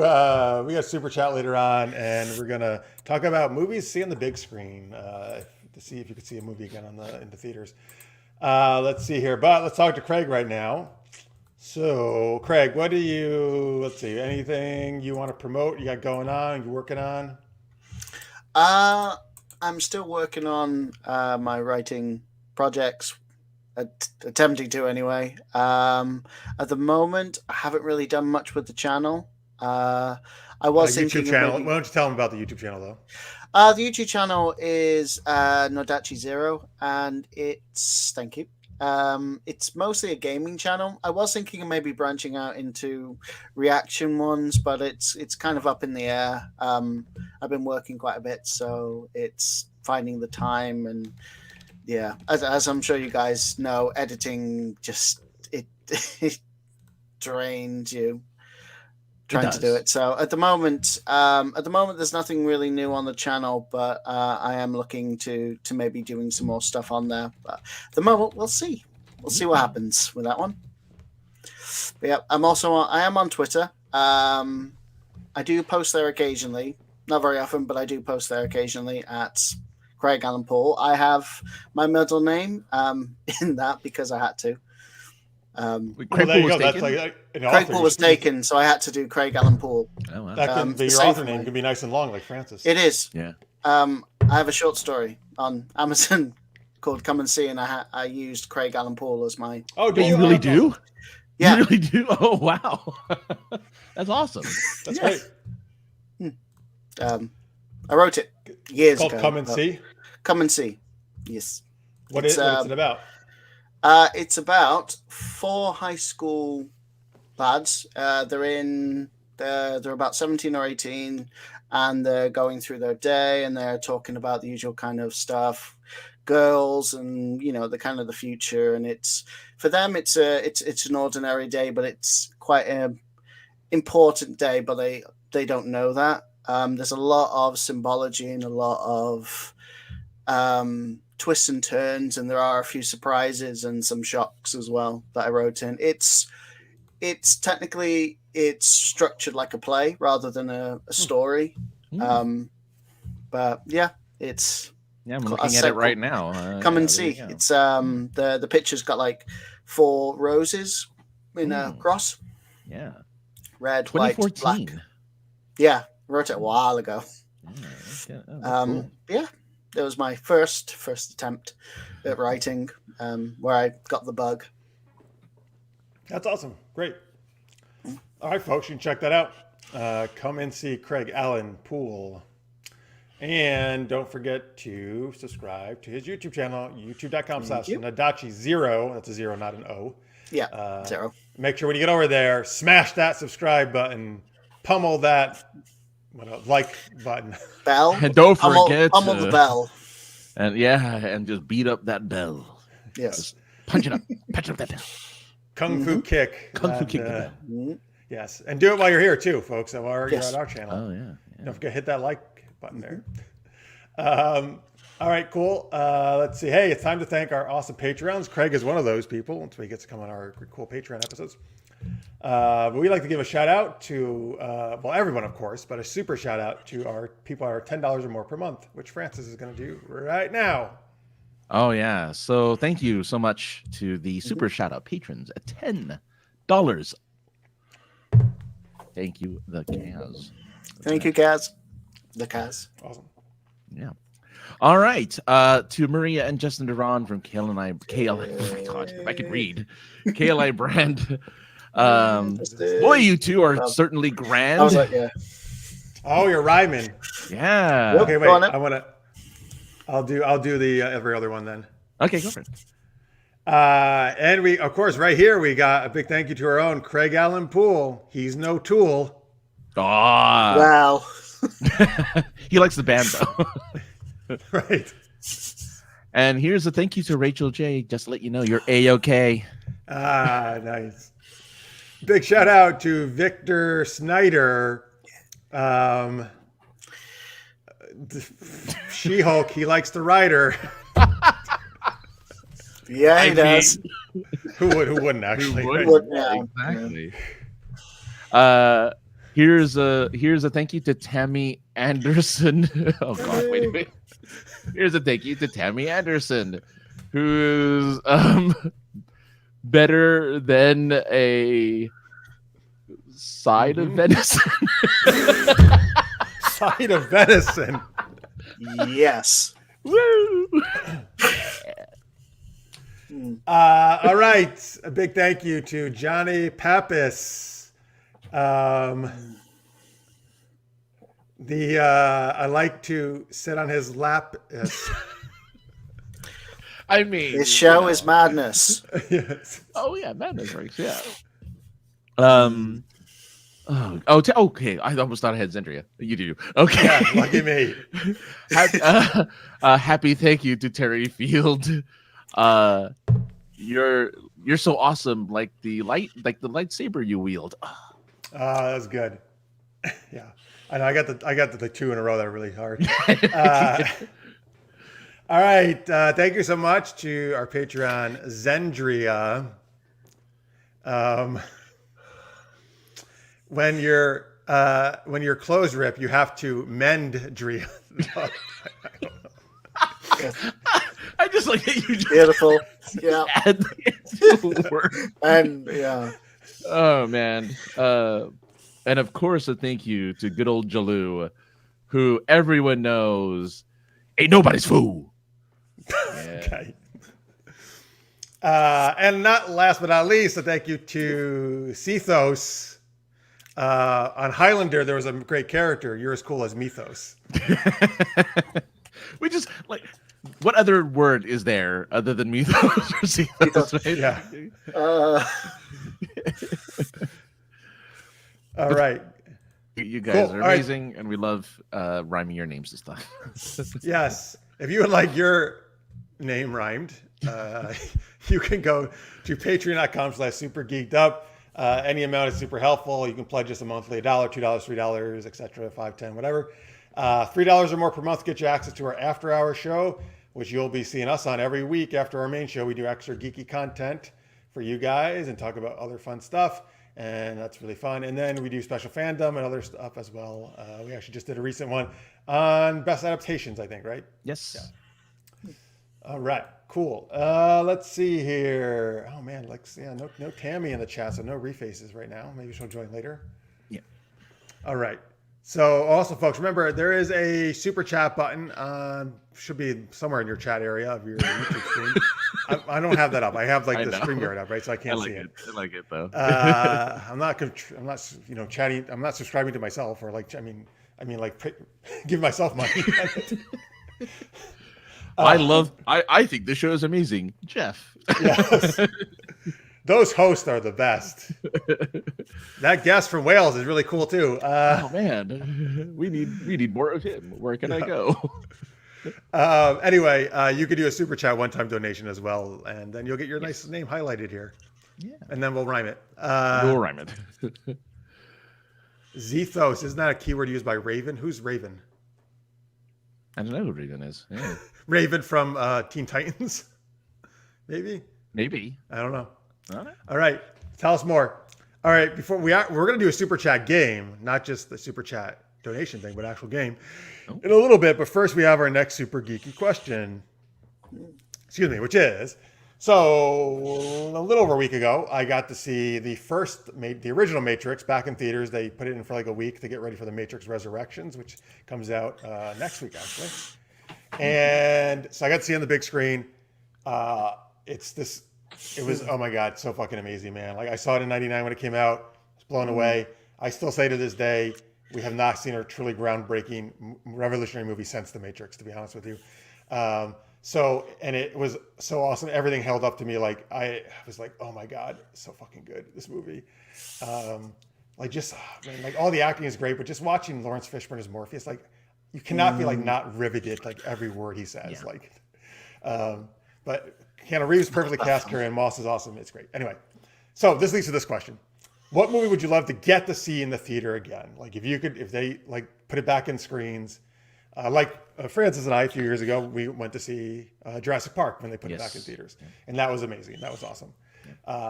We got super chat later on, and we're gonna talk about movies. See on the big screen to see if you could see a movie again in the theaters. Let's see here, but let's talk to Craig right now. So, Craig, what do you? Let's see. Anything you want to promote? You got going on? You working on? I'm still working on my writing projects. Attempting to anyway. At the moment, I haven't really done much with the channel. I was thinking YouTube channel. maybe... Why don't you tell them about the YouTube channel though? The YouTube channel is Nodachi Zero, and it's it's mostly a gaming channel. I was thinking of maybe branching out into reaction ones, but it's kind of up in the air. I've been working quite a bit, so it's finding the time and. Yeah, as I'm sure you guys know, editing just it drains you trying to do it. So at the moment, there's nothing really new on the channel, but I am looking to maybe doing some more stuff on there. But at the moment, we'll see what happens with that one. But yeah, I am on Twitter. I do post there occasionally, not very often, but I do post there occasionally at Craig Alan Poole. I have my middle name in that because I had to. Craig there you Poole go. was That's taken? like an Craig author. Poole was taken, so I had to do Craig Alan Poole. Oh, wow. That can be your save author for name. me. Can be nice and long, like Francis. It is. Yeah. I have a short story on Amazon called "Come and See," and I used Craig Alan Poole as my. Oh, do You really do? Yeah. You really do? Oh, wow. That's awesome. That's Yeah. great. I wrote it years It's called ago. Come and See. Come and See. Yes. What is it about? It's about 4 high school lads. They're in They're about 17 or 18, and they're going through their day, and they're talking about the usual kind of stuff, girls, and the kind of the future. And it's for them, it's an ordinary day, but it's quite an important day. But they don't know that. There's a lot of symbology and a lot of twists and turns, and there are a few surprises and some shocks as well that I wrote in. It's technically structured like a play rather than a story. But yeah, it's I'm looking at it right now. come and see. It's the picture's got like 4 roses in a cross. Yeah. Red, white, 2014. black. Yeah, wrote it a while ago. Cool. Yeah, it was my first attempt at writing, where I got the bug. That's awesome. Great. All right, folks, you can check that out. Come and see Craig Alan Poole. And don't forget to subscribe to his YouTube channel, youtube.com/Nadachi0. That's a 0, not an O. Yeah, 0. Make sure when you get over there, smash that subscribe button, pummel that like button. Bell. And don't forget pummel the bell. And just beat up that bell. Yes. Just punch it up that bell. Kung Fu kick. Kung Fu kick the bell. Yes, and do it while you're here too, folks. While you're at our channel. Oh yeah. Don't forget to hit that like button there. All right, cool. Let's see. Hey, it's time to thank our awesome Patreons. Craig is one of those people, until he gets to come on our cool Patreon episodes. But we'd like to give a shout out to, everyone, of course, but a super shout out to our people that are $10 or more per month, which Francis is going to do right now. Oh, yeah. So thank you so much to the super shout out patrons at $10. Thank you, the Kaz. Thank you, Kaz. The Kaz. Awesome. Yeah. All right. To Maria and Justin Duran from KLI, God, if I could read. KLI brand. Boy, you two are certainly grand. I was like, yeah. Oh, you're rhyming. Yeah. Okay, wait. I'll do the every other one then. Okay, go for it. And we, of course, right here we got a big thank you to our own Craig Alan Poole. He's no tool. Ah. Wow. He likes the band though. Right. And here's a thank you to Rachel J. Just to let you know you're A-okay. Nice. Big shout out to Victor Snyder. She-Hulk, he likes the writer. Yeah, he does. Who wouldn't actually? Who Right? Yeah. Exactly. Here's a thank you to Tammy Anderson. Oh God, wait a minute. Here's a thank you to Tammy Anderson, who's better than a side of venison. Side of venison. Yes. Woo! All right. A big thank you to Johnny Pappas. I like to sit on his lap. Yes. I mean, This show is madness. Yes. Oh yeah, madness breaks. Yeah. Okay. I almost thought I had Zendria. You do. Okay. Yeah, lucky me. Happy thank you to Terry Field. You're so awesome, like the lightsaber you wield. That's good. Yeah, I know. I got the 2 in a row that are really hard. All right. Thank you so much to our Patreon, Zendria. When your clothes rip, you have to mend Dria. I just like that you just Beautiful. Yeah. add the word. And yeah. Oh man. And of course a thank you to good old Jalou, who everyone knows ain't nobody's fool. Yeah. Okay. And not last but not least, a thank you to Cethos. On Highlander, there was a great character. You're as cool as Mythos. We just like, what other word is there other than Mythos or Cethos, right? Yeah. All right. You guys Cool. are All right. amazing, and we love rhyming your names and stuff. Yes. If you would like your name rhymed, you can go to patreon.com/supergeekedup. Any amount is super helpful. You can pledge us a monthly, $1, $2, $3, etc., $5, $10, whatever. $3 or more per month gets you access to our after-hour show, which you'll be seeing us on every week after our main show. We do extra geeky content for you guys and talk about other fun stuff, and that's really fun. And then we do special fandom and other stuff as well. We actually just did a recent one on best adaptations, I think, right? Yes. Yeah. All right, cool. Let's see here. Oh man, no Tammy in the chat, so no refaces right now. Maybe she'll join later. Yeah. All right. So also, folks, remember there is a super chat button should be somewhere in your chat area of your YouTube screen. I don't have that up. I have like the StreamYard up, right, so I can't see it. I like it though. I'm not chatting. I'm not subscribing to myself or like. I mean, give myself money. I think this show is amazing, Jeff. Yes. Those hosts are the best. That guest from Wales is really cool too. Oh man, we need more of him. Where can I go? Anyway, you could do a super chat one-time donation as well, and then you'll get your nice name highlighted here. Yeah, and then we'll rhyme it. We'll rhyme it. Zethos, isn't that a keyword used by Raven? Who's Raven? I don't know who Raven is. Yeah. Raven from Teen Titans, maybe. I don't know. All right. All right, tell us more. All right, before we're going to do a super chat game, not just the super chat donation thing, but actual game in a little bit. But first, we have our next super geeky question. Excuse me, which is, so a little over a week ago, I got to see the original Matrix back in theaters. They put it in for like a week to get ready for the Matrix Resurrections, which comes out next week actually. And so I got to see it on the big screen. It was, oh my God, so fucking amazing, man. Like I saw it in 99 when it came out. I was blown away. I still say to this day, we have not seen a truly groundbreaking, revolutionary movie since The Matrix, to be honest with you. And it was so awesome. Everything held up to me. Like I was like, oh my God, so fucking good, this movie. Like all the acting is great, but just watching Lawrence Fishburne as Morpheus, like you cannot be like not riveted like every word he says. Yeah. But Keanu Reeves perfectly cast. Carrie-Anne Moss is awesome. It's great. Anyway, so this leads to this question: what movie would you love to get to see in the theater again? Like if they like put it back in screens, Francis and I a few years ago, we went to see Jurassic Park when they put it back in theaters, and that was amazing. That was awesome.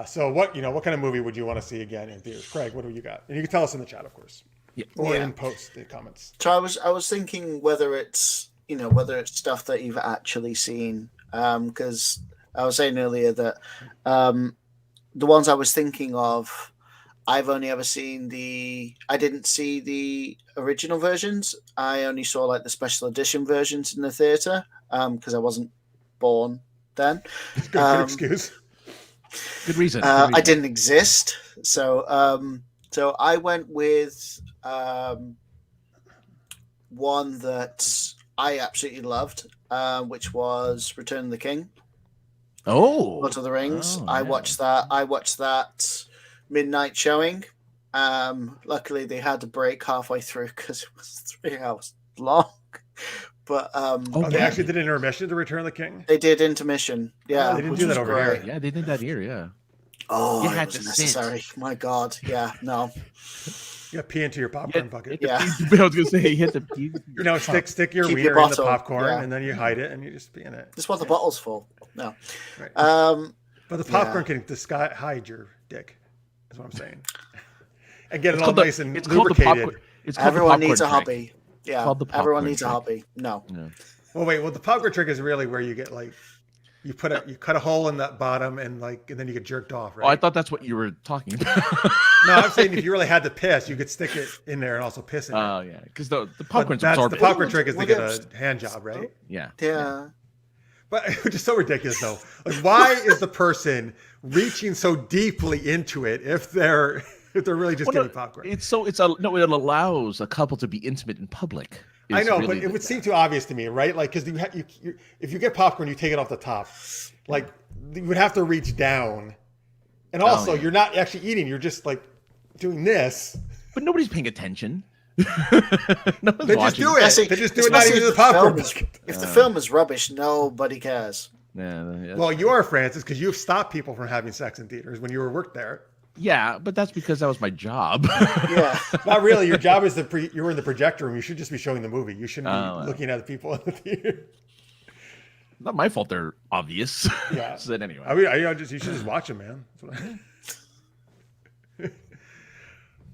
So what kind of movie would you want to see again in theaters? Craig, what do you got? And you can tell us in the chat, of course, or in post the comments. So I was thinking whether it's stuff that you've actually seen, because I was saying earlier that the ones I was thinking of, I've only ever seen I didn't see the original versions. I only saw like the special edition versions in the theater because I wasn't born then. Good excuse. Good reason. I didn't exist. So I went with one that I absolutely loved, which was Return of the King. Oh, Lord of the Rings. Oh, I watched that midnight showing. Luckily they had to break halfway through because it was 3 hours long. But they actually did an intermission to Return of the King. They did intermission. Yeah, they didn't do that over here. Yeah, they did that here. Yeah. Oh, you it had was to necessary. sit. My God. Yeah. No. You got pee into your popcorn bucket. Yeah. I was gonna say you had to pee. Stick your Keep wiener your in the bottle, popcorn, and then you hide it, and you just pee in it. That's what the bottle's for. No. Right. But the popcorn can hide your dick. Is what I'm saying. And get it all nice and lubricated. Everyone needs a hobby. Yeah. Everyone needs trick. a hobby. No. Yeah. Well, the popcorn trick is really where you get like. You cut a hole in that bottom and then you get jerked off, right? Oh, I thought that's what you were talking about. No, I'm saying if you really had to piss, you could stick it in there and also piss in it. Oh, yeah, because the popcorn's the absorbent. popcorn trick is to get a hand job, right? Yeah. Yeah. But it's just so ridiculous, though. Like, why is the person reaching so deeply into it if they're really just getting popcorn? It allows a couple to be intimate in public. I know, but it would seem too obvious to me, right? Like, because if you get popcorn, you take it off the top. Like, you would have to reach down. And also, you're not actually eating. You're just, like, doing this. But nobody's paying attention. No one's They just watching. do it. Especially- They just do it not especially even the if the film popcorn is- bucket. If the film is rubbish, nobody cares. Yeah, Well, you are, Francis, because you've stopped people from having sex in theaters when you were worked there. yeah, but that's because that was my job. Yeah. Not really. Your job is you were in the projector room. You should just be showing the movie. You shouldn't be Oh, well. looking at the people in the theater. Not my fault. They're obvious. Yeah. So then anyway. I mean, you should just watch them, man. That's what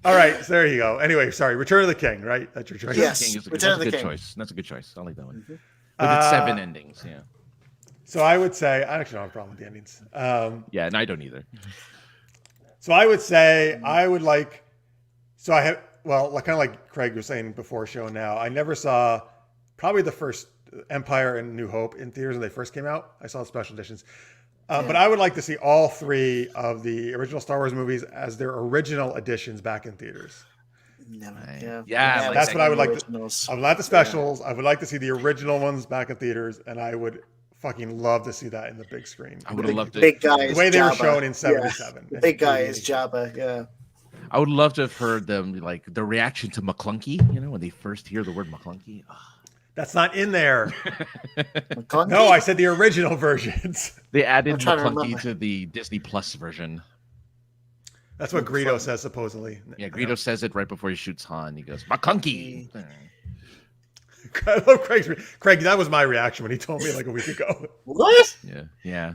All right, so there you go. Anyway, sorry. Return of the King, right? That's your choice. Yes. King is a Return of that's a the good King. choice. That's a good choice. I like that one. With its 7 endings, yeah. So I would say I actually don't have a problem with the endings. Yeah, and I don't either. So I would say I would like. So I have kind of like Craig was saying before show and now. I never saw probably the first Empire and New Hope in theaters when they first came out. I saw the special editions. But I would like to see all 3 of the original Star Wars movies as their original editions back in theaters. Never. Right. Yeah. Yeah, like That's what I would like. Originals. I would like the specials. I would like to see the original ones back in theaters, and I would fucking love to see that in the big screen. I would have loved it. Big guy The is way they were Jabba. shown in Yeah. '77. The big guy is Jabba. Yeah. I would love to have heard them, like, the reaction to McClunky, when they first hear the word McClunky. Oh. That's not in there. McClunky? No, I said the original versions. They added I'm trying to McClunky remember. to the Disney Plus version. That's what Greedo says supposedly. Yeah, Greedo says it right before he shoots Han. He goes, McClunky! I love Craig's. Craig, that was my reaction when he told me like a week ago. What? Yeah.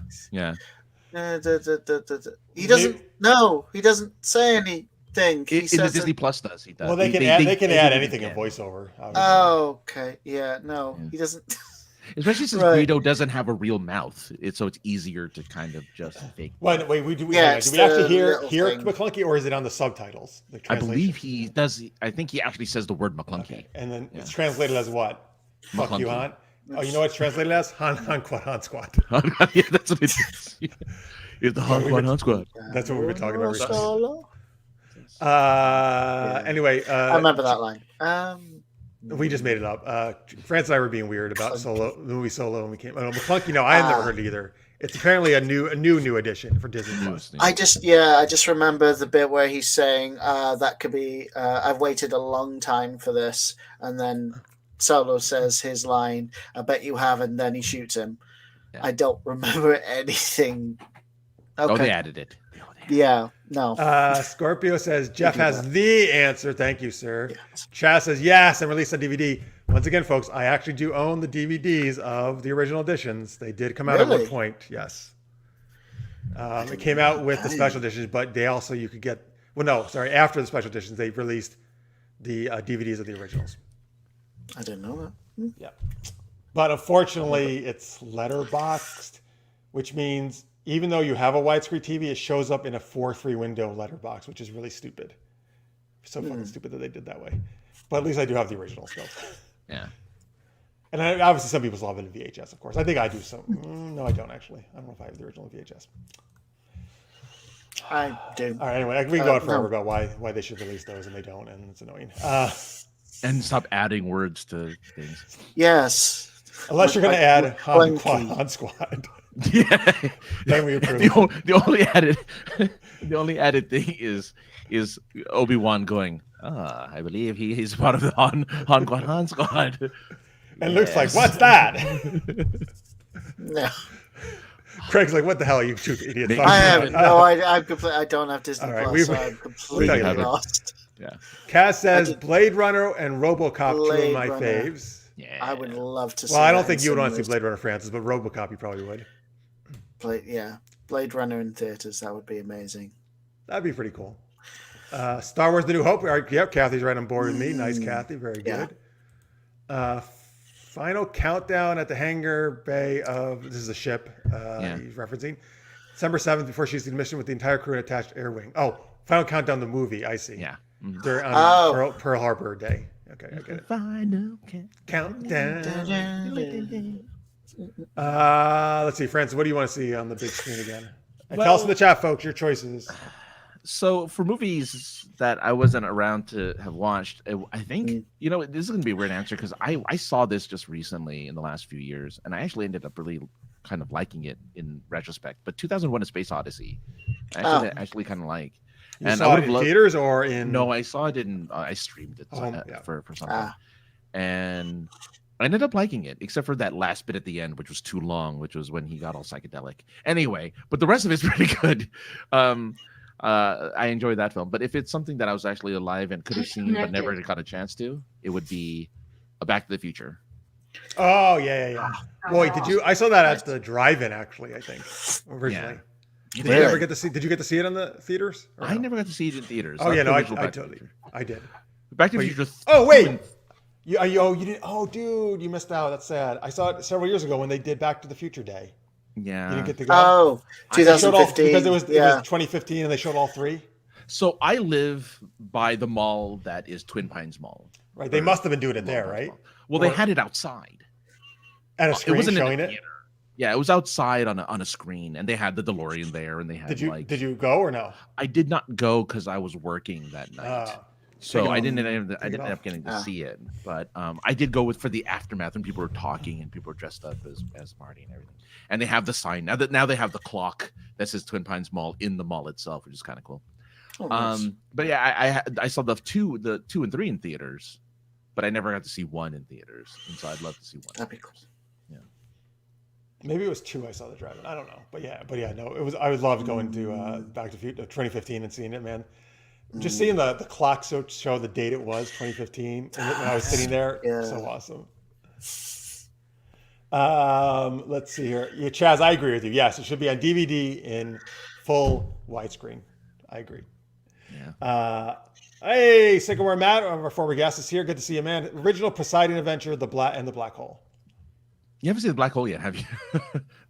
He doesn't. No, he doesn't say anything. He In the says Disney it- Plus does. He does. Well, they can add anything in voiceover. obviously. Oh, okay. Yeah. No, Yeah. he doesn't. Especially since Right. Greedo doesn't have a real mouth. So it's easier to kind of just fake. Wait, do we it's actually the hear little thing. McClunky, or is it on the subtitles? The I translation? believe he does. I think he actually says the word McClunky. Okay. And then Yeah. it's translated as what? Fuck you, McClunky. Han. Oh, you know what it's translated as? Han Squad. Yeah, that's what it is. It's the Han Squad. That's what we've been talking about recently. Solo? Anyway, I remember that line. we just made it up. France and I were being weird about the movie Solo when we came. Oh, McClunky, no, I have never heard it either. It's apparently a new edition for Disney Plus. I just remember the bit where he's saying that could be. I've waited a long time for this, and then Solo says his line. I bet you have, and then he shoots him. Yeah. I don't remember anything. Okay. Oh, they added it. Yeah. No. Scorpio says Jeff Thank you, has Jeff. the answer. Thank you, sir. Yes. Chaz says yes, and released on DVD. Once again, folks, I actually do own the DVDs of the original editions. They did come out at Really? one point. Yes. It came out with the special editions, but they also you could get. Well, no, sorry. After the special editions, they released the DVDs of the originals. I didn't know that. Yeah. But unfortunately, it's letterboxed, which means even though you have a widescreen TV, it shows up in a 4:3 window letterbox, which is really stupid. So fucking stupid that they did that way. But at least I do have the original still. Yeah. And obviously, some people still have it in VHS, of course. I think I do some. No, I don't actually. I don't know if I have the original VHS. I do. All right, anyway, we can go on forever No. about why they should release those and they don't, and it's annoying. And stop adding words to things. Yes. Unless you're going to add Clunky. Han Squad. Yeah. Then we approve. The only added thing is Obi-Wan going, I believe he is part of the Han Squad. And Luke's like, what's that? No. Craig's like, what the hell are you two idiots talking I have about? no. I don't have Disney All right, Plus. we- So I'm we completely have it. lost. Yeah. Kaz says did- Blade Runner and RoboCop, two of Blade my Runner. faves. Yeah. I would love to see. Well, I don't that think in you would want to see cinemas. Blade Runner, Francis, but RoboCop you probably would. Blade Runner in theaters. That would be amazing. That'd be pretty cool. Star Wars: The New Hope. Yep, Kathy's right on board with me. Nice, Kathy. Very Yeah. good. Final countdown at the hangar bay of this is a ship Yeah. he's referencing. December 7th, before she's in mission with the entire crew and attached air wing. Oh, Final Countdown, the movie. I see. Yeah. Mhm. They're on Oh. Pearl Harbor Day. Okay, I get it. Final Countdown. Let's see, Francis, what do you want to see on the big screen again? And tell us in the chat, folks, your choices. So for movies that I wasn't around to have watched, I think this is gonna be a weird answer because I saw this just recently in the last few years, and I actually ended up really kind of liking it in retrospect. But 2001: A Space Odyssey, I actually kind of like. You And saw I it would in have theaters or in? No, I saw it in. I streamed it Yeah. for something, Ah, and I ended up liking it, except for that last bit at the end, which was too long, which was when he got all psychedelic. Anyway, but the rest of it's pretty good. I enjoyed that film. But if it's something that I was actually alive and could have seen but never got a chance to, it would be a Back to the Future. Oh yeah. Boy, did you? I saw that at the drive-in actually. I think originally. Yeah. Did you ever get to see? Did you get to see it in the theaters? or I no? never got to see it in theaters. Oh yeah, no, I Back to the totally, Future. I did. Back to the But you- Future. Oh wait, you didn't. Oh dude, you missed out. That's sad. I saw it several years ago when they did Back to the Future Day. Yeah. You didn't get to go. Oh, They showed all- 2015. because it was yeah. 2015 and they showed all three. So I live by the mall that is Twin Pines Mall. Right, they must have been doing it there, right? Well, they Or- had it outside. At a It screen wasn't in showing a it. theater. Yeah, it was outside on a screen, and they had the DeLorean there, and they had Did you go or no? I did not go because I was working that night, so take it I off. didn't Take it end off. up getting to see it. But I did go for the aftermath when people were talking and people were dressed up as Marty and everything. And they have the sign now they have the clock that says Twin Pines Mall in the mall itself, which is kind of cool. Oh, nice. But yeah, I saw the two and three in theaters, but I never got to see one in theaters, and so I'd love to see one. That'd be cool. Maybe it was 2 I saw the drive-in. I don't know. But yeah, no, it was. I would love going to Back to 2015 and seeing it, man. Just seeing the clock show the date it was 2015 and when I was sitting there, Yeah. so awesome. Let's see here. Yeah, Chaz, I agree with you. Yes, it should be on DVD in full widescreen. I agree. Yeah. Hey, Sycamore Matt, our former guest is here. Good to see you, man. Original Poseidon Adventure, the Black Hole. You haven't seen the Black Hole yet, have you?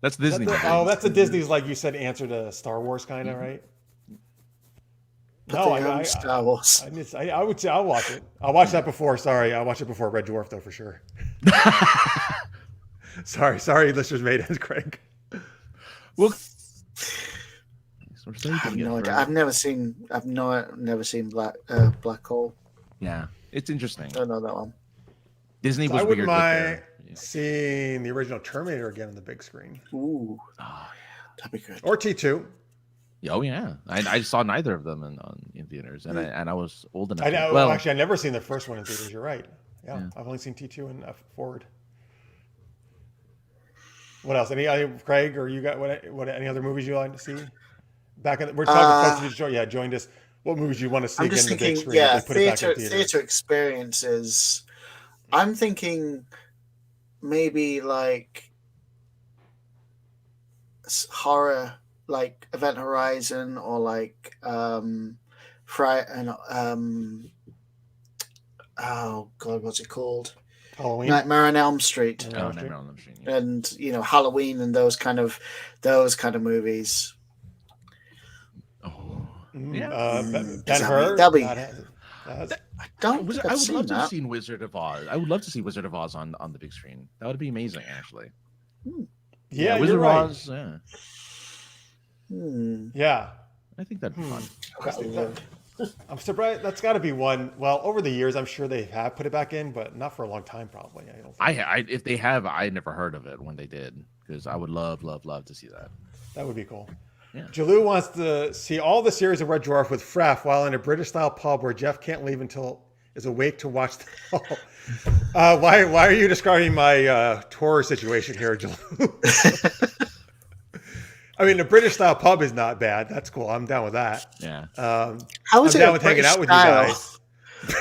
That's Disney. That's the Disney's, like you said, answer to Star Wars, kind of, right? No, Star Wars. I would say I'll watch it. I'll watch that before. Sorry, I'll watch it before Red Dwarf, though, for sure. sorry, listeners made it, Craig. Well, I've never seen Black Hole. Yeah, it's interesting. Don't know that one. Disney was I wouldn't weird with mind their- seeing the original Terminator again on the big screen, Ooh, Oh, that'd be good. or T2. yeah. Oh yeah, I saw neither of them in theaters, and I was old enough. Actually, I've never seen the first one in theaters. You're right. Yeah, Yeah. I've only seen T2 and Forward. What else? Any other, Craig, or you got what? Any other movies you like to see? We're talking. Joined us. What movies you want to see I'm again just in the big thinking, screen? if yeah, they put it back in theaters? theater experiences. I'm thinking maybe like horror, like Event Horizon, or like oh god, what's it called? Halloween. Nightmare on Elm Street, Oh, Nightmare on Elm Street, yeah. and Halloween and those kind of movies. Oh, Yeah. yeah. Ben-Hur. that'll be- That's- I don't think I I've would seen love to have that. seen Wizard of Oz. I would love to see Wizard of Oz on the big screen. That would be amazing, actually. yeah, Wizard you're of right. Oz. Yeah, Yeah. I think that'd be fun. I'm surprised. That's got to be one. Well, over the years, I'm sure they have put it back in, but not for a long time, probably. I don't think. I if they have, I never heard of it when they did, because I would love to see that. That would be cool. Yeah. Jalou wants to see all the series of Red Dwarf with Freff while in a British-style pub where Jeff can't leave until is awake to watch the why are you describing my tour situation here, Jalou? I mean, the British-style pub is not bad. That's cool. I'm down with that. Yeah. How is I'm it down a with hanging British out with style? you guys.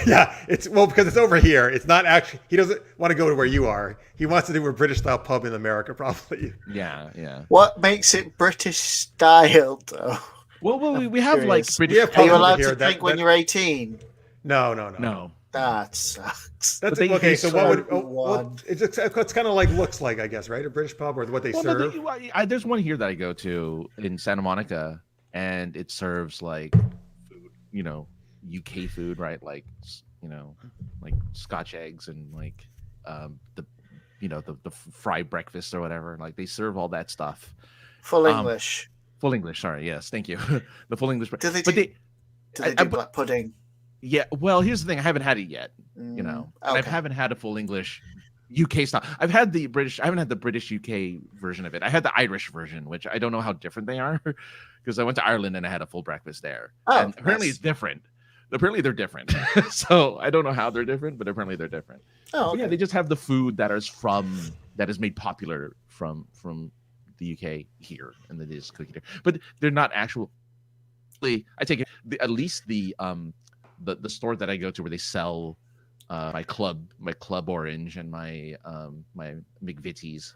Yeah, it's because it's over here. It's not actually. He doesn't want to go to where you are. He wants to do a British style pub in America, probably. Yeah. What makes it British style, though? Well, we have like Curious. British. We have Are pubs you over allowed here to drink when you're 18? No. No. That sucks. That's But they- okay. So what would? One. It's kind of like looks like, I guess, right? A British pub or what they Well, no, serve. there's one here that I go to in Santa Monica, and it serves like food, UK food, right? Like like Scotch eggs and like the fried breakfast or whatever. Like they serve all that stuff. Full English. Full English. Sorry, yes, thank you. The full English. Do they but do- they, Do they I- do black pudding? yeah. Well, here's the thing. I haven't had it yet. And I Okay. haven't had a full English UK style. I've had the British. I haven't had the British UK version of it. I had the Irish version, which I don't know how different they are, because I went to Ireland and I had a full breakfast there. Oh, and apparently nice. it's different. Apparently they're different. So I don't know how they're different, but apparently they're different. Oh, But okay. yeah, they just have the food that is made popular from the UK here, and then they just cook it here. But they're not actually. I take it at least the store that I go to where they sell my club orange and my McVitie's.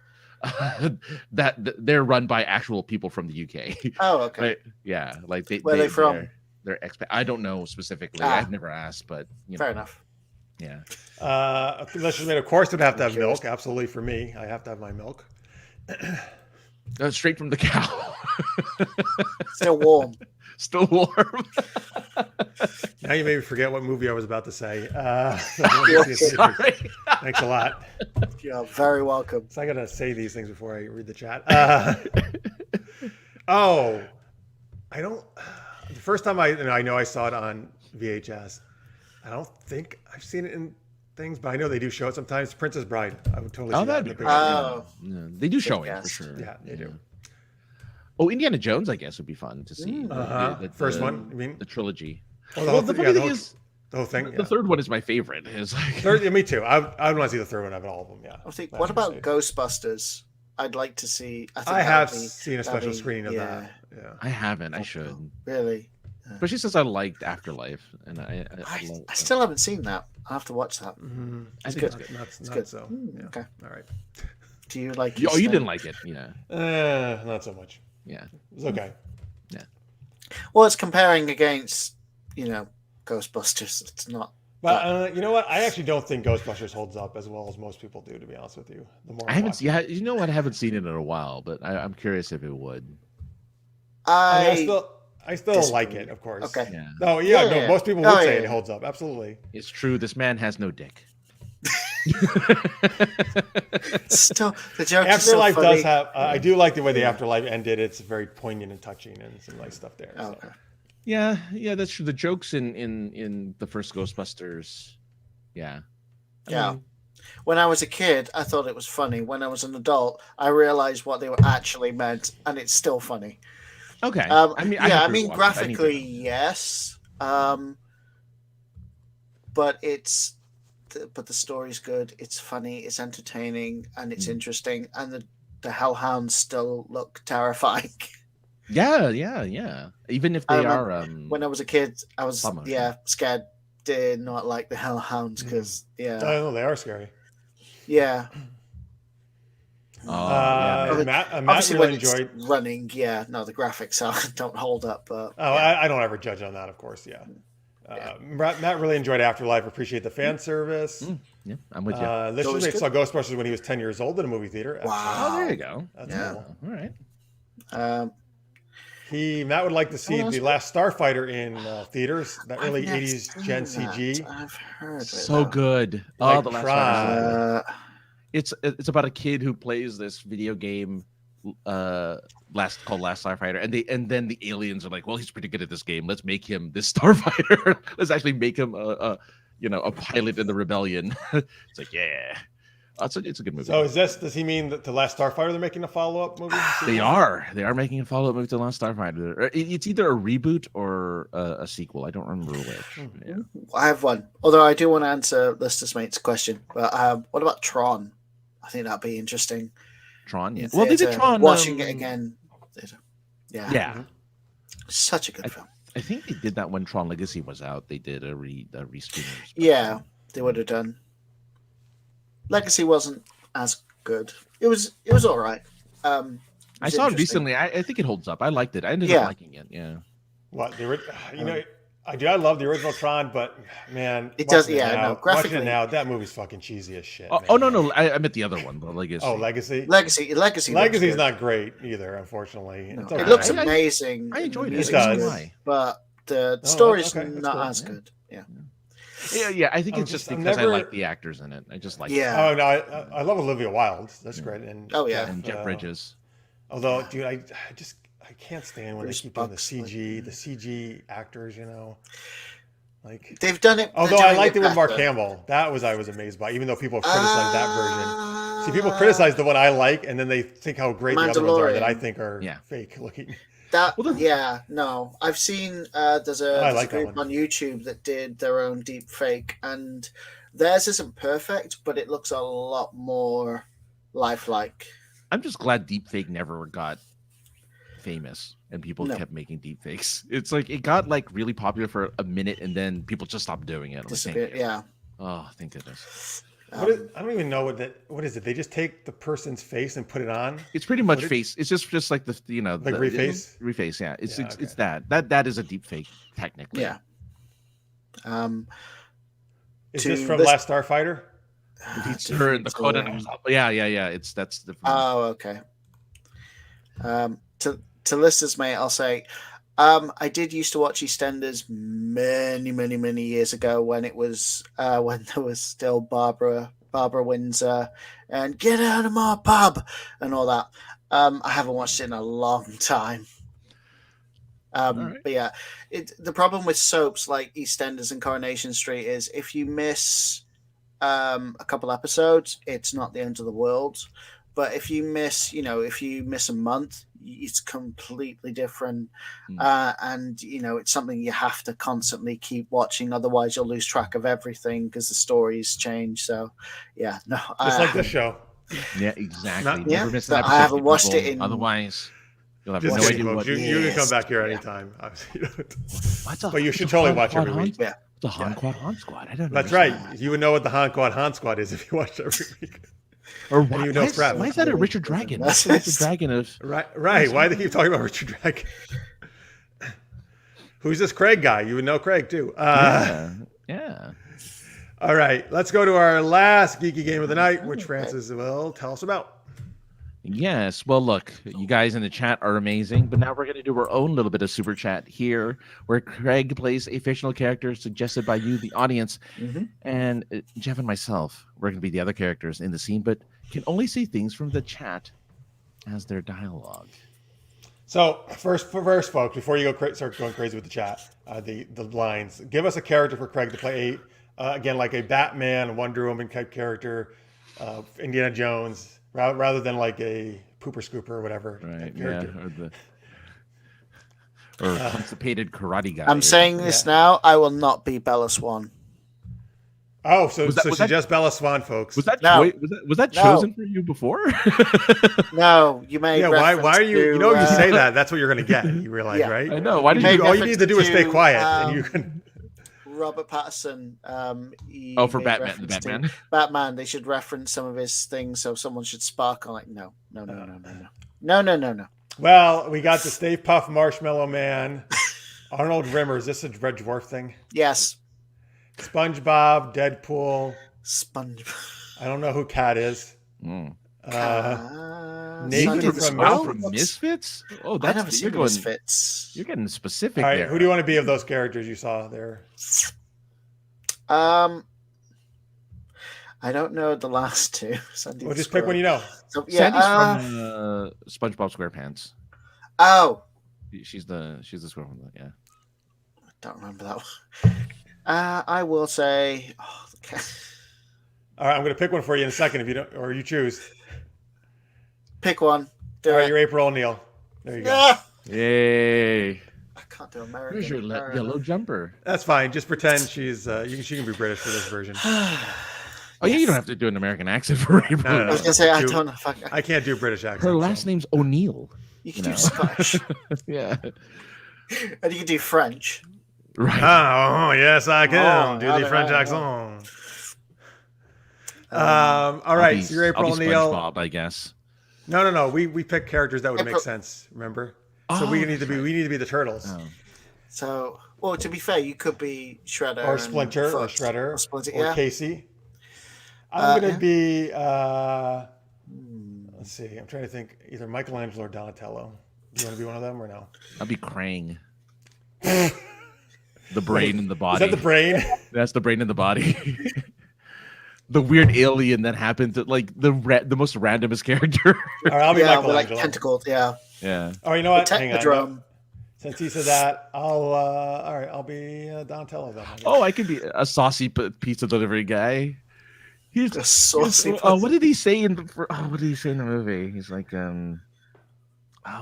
that they're run by actual people from the UK. Oh, okay. Right? Yeah, like Where are they from? They're expat. I don't know specifically. Ah. I've never asked, but Fair enough. Yeah. Let's just of course, would have to have Curious. milk. Absolutely, for me, I have to have my milk. Straight from the cow. Still warm. Still warm. Now you made me forget what movie I was about to say. Sorry. Thanks a lot. You're very welcome. So I gotta say these things before I read the chat. Oh, I don't. The first time I know I saw it on VHS. I don't think I've seen it in things, but I know they do show it sometimes. Princess Bride. I would totally see that that'd in the be picture. Oh. Yeah, they do show it for Yes. sure. Yeah, they do. Oh, Indiana Jones, I guess, would be fun to see. First one, you mean? The trilogy. Well, Well, the funny thing whole, is, the whole thing. the third one is my favorite. Is like Third, yeah, me too. I would want to see the third one of all of them. Yeah. I think. That's What about insane. Ghostbusters? I'd like to see. I, think I have that'd be- seen a that'd special be- screening of yeah. that. Yeah. I haven't. I should. Really. Especially since I liked Afterlife, and I I still haven't seen that. I have to watch that. Mm-hmm. I think good. it's good. Not good. so. Mm, Yeah. okay. All right. Do you like? Oh, you Eastenders? didn't like it, yeah, Not so much. yeah. It was okay. Well, it's comparing against, Ghostbusters. It's not. But you know what? I actually don't think Ghostbusters holds up as well as most people do. To be honest with you, the more I haven't. watch Yeah, you know what? I haven't seen it in a while, but I'm curious if it would. I still disagree. like it, of course. Okay. Yeah, No, yeah, Yeah, no. yeah. Most people Oh, would say yeah, it yeah. holds up. Absolutely. it's true. This man has no dick. Still, the joke is so Afterlife funny. does have. I do like the way the Afterlife ended. It's very poignant and touching, and some nice stuff there. Oh, So. okay. Yeah, that's true. The jokes in the first Ghostbusters. Yeah. Yeah. When I was a kid, I thought it was funny. When I was an adult, I realized what they were actually meant, and it's still funny. Okay. I have mean, to rewatch it. I need to graphically, go. yes. But the story's good. It's funny. It's entertaining, and it's interesting. And the hellhounds still look terrifying. Yeah. Even if I they are. remember when I was a kid, I was Bummer. scared. Did not like the hellhounds because I know they are scary. yeah. Yeah. Matt Obviously, really when it's enjoyed. running, no, the graphics don't hold up. But Oh, I don't ever judge on that, of course. Yeah. Matt really enjoyed Afterlife. Appreciate the fan service. Yeah, I'm with you. This So it's mate good. saw Ghostbusters when he was 10 years old in a movie theater. Wow. Oh, there you go. That's Yeah. cool. All right. Matt would like to see else? the Last Starfighter in theaters. That early I've never 80s seen Gen that. CG. I've heard of So that. good. Like The Last Tron. Starfighter. Uh, It's about a kid who plays this video game called Last Starfighter, and then the aliens are like, well, he's pretty good at this game. Let's make him this starfighter. Let's actually make him a pilot in the rebellion. It's like, yeah. It's a good movie. So does he mean that the Last Starfighter they're making a follow-up movie? They are making a follow-up movie to Last Starfighter. It's either a reboot or a sequel. I don't remember which. Yeah. I have one. Although I do want to answer Lister's mate's question. But what about Tron? I think that'd be interesting. Tron, yeah. In Well, they did theatre. Tron. Watching it again. Yeah. Yeah. Such a good film. I think they did that when Tron Legacy was out. They did a re-screening. Yeah, they would have done. Legacy wasn't as good. It was all right. I saw it interesting. recently. I think it holds up. I liked it. I ended Yeah. up liking it. Yeah. What? I love the original Tron, but man, It does- watching yeah, now, no, graphically- watching it now, that movie's fucking cheesy as shit. Oh man. no, I meant the other one, the Legacy. Oh, Legacy. Legacy's Legacy's looks good. not great either, unfortunately. No, It's it okay. looks I- amazing. I enjoyed the it. music's It does. good, Why? but the Oh, story's okay, that's not cool. as Yeah. good. Yeah. Yeah. I think I'm it's just just- I'm because never- I like the actors in it. I just like Yeah. Oh no, I love Olivia Wilde. That's great. And Oh, yeah. and Jeff Bridges. Although, dude, I can't stand when Bruce they keep doing the Bucks, like- CG actors. Like they've done it. Although I liked it with Mark Hamill. I was amazed by, even though people have criticized that version. See, people criticize the one I like, and then they think how great the other ones are that I think are fake looking. No, I've seen there's a group on YouTube that did their own deep fake, and theirs isn't perfect, but it looks a lot more lifelike. I'm just glad deep fake never got famous and people kept making deep fakes. It's like it got like really popular for a minute and then people just stopped doing it. Oh, thank goodness. I don't even know what is it? They just take the person's face and put it on. It's pretty much face. It's just like the reface. Reface, yeah. It's that is a deep fake technically. Yeah. Is this from Last Starfighter? It's her the code. Yeah. That's the. Oh, okay. To listeners, mate, I'll say, I did used to watch EastEnders many years ago when it was when there was still Barbara Windsor and Get Out of My Pub and all that. I haven't watched it in a long time. But yeah, the problem with soaps like EastEnders and Coronation Street is if you miss a couple episodes, it's not the end of the world. But if you miss a month, it's completely different. And, it's something you have to constantly keep watching. Otherwise, you'll lose track of everything because the stories change. So, yeah. No, just like this show. Yeah, exactly. I haven't watched it in... Otherwise, you'll have no idea what you can come back here anytime. But you should totally watch every week. Yeah. The Han Quad Han Squad. I don't know. That's right. You would know what the Han Quad Han Squad is if you watched every week. Or why is that a Richard Dragon? That's the Dragon of right. Why do they keep talking about Richard Dragon? Who's this Craig guy? You would know Craig too. Yeah. All right, let's go to our last geeky game of the night, which Francis will tell us about. Yes. Well, look, you guys in the chat are amazing, but now we're going to do our own little bit of super chat here, where Craig plays a fictional character suggested by you, the audience, and Jeff and myself, we're going to be the other characters in the scene, but can only see things from the chat as their dialogue. So first, folks, before you start going crazy with the chat, the lines, give us a character for Craig to play again, like a Batman, Wonder Woman type character, Indiana Jones. Rather than like a pooper scooper or whatever. Right, or constipated karate guy. I'm saying this now, I will not be Bella Swan. Oh, so she's just Bella Swan, folks. Was that chosen for you before? No, you made why are you you say that, that's what you're gonna get. You realize, right? I know. Why did all you need to do is stay quiet and you can Robert Pattinson. For Batman. Batman. They should reference some of his things, so someone should spark on. Like, no. Well, we got the Stay Puft Marshmallow Man, Arnold Rimmer. Is this a Red Dwarf thing? Yes. SpongeBob, Deadpool. SpongeBob. I don't know who Cat is. Nathan from Misfits. Oh, that's you're going Misfits. You're getting specific. All right, there. Who do you want to be of those characters you saw there? I don't know the last two. Well, just pick one you know. So, Sandy's from SpongeBob SquarePants. Oh, she's the squirrel from that. Yeah. I don't remember that one. I will say. Oh, okay. All right, I'm going to pick one for you in a second if you don't, or you choose. Pick one. All right, you're April O'Neil. There you go. Yay! I can't do American. Where's your yellow jumper? That's fine. Just pretend she's. She can be British for this version. Oh yeah, you don't have to do an American accent for April. No. I was gonna say I don't know. I can't do British accent. Her last name's O'Neill. You can do Scottish. Yeah. And you can do French. Right. Oh yes, I can do the French accent. All right, so you're April O'Neil. SpongeBob, I guess. No. We picked characters that would make sense. Remember? So we need to be the turtles. Oh. So, well, to be fair, you could be Shredder or Splinter or Shredder or Casey. I'm gonna be. Let's see. I'm trying to think. Either Michelangelo or Donatello. Do you want to be one of them or no? I'll be Krang. The brain in the body. Is that the brain? That's the brain in the body. The weird alien that happened to the most randomest character. All right, I'll be Michelangelo. Like tentacles, yeah. Yeah. Oh, you know what? Hang on. Since he said that, all right, I'll be Donatello then. Oh, I could be a saucy pizza delivery guy. He's A saucy what did he say what did he say in the movie? He's like, oh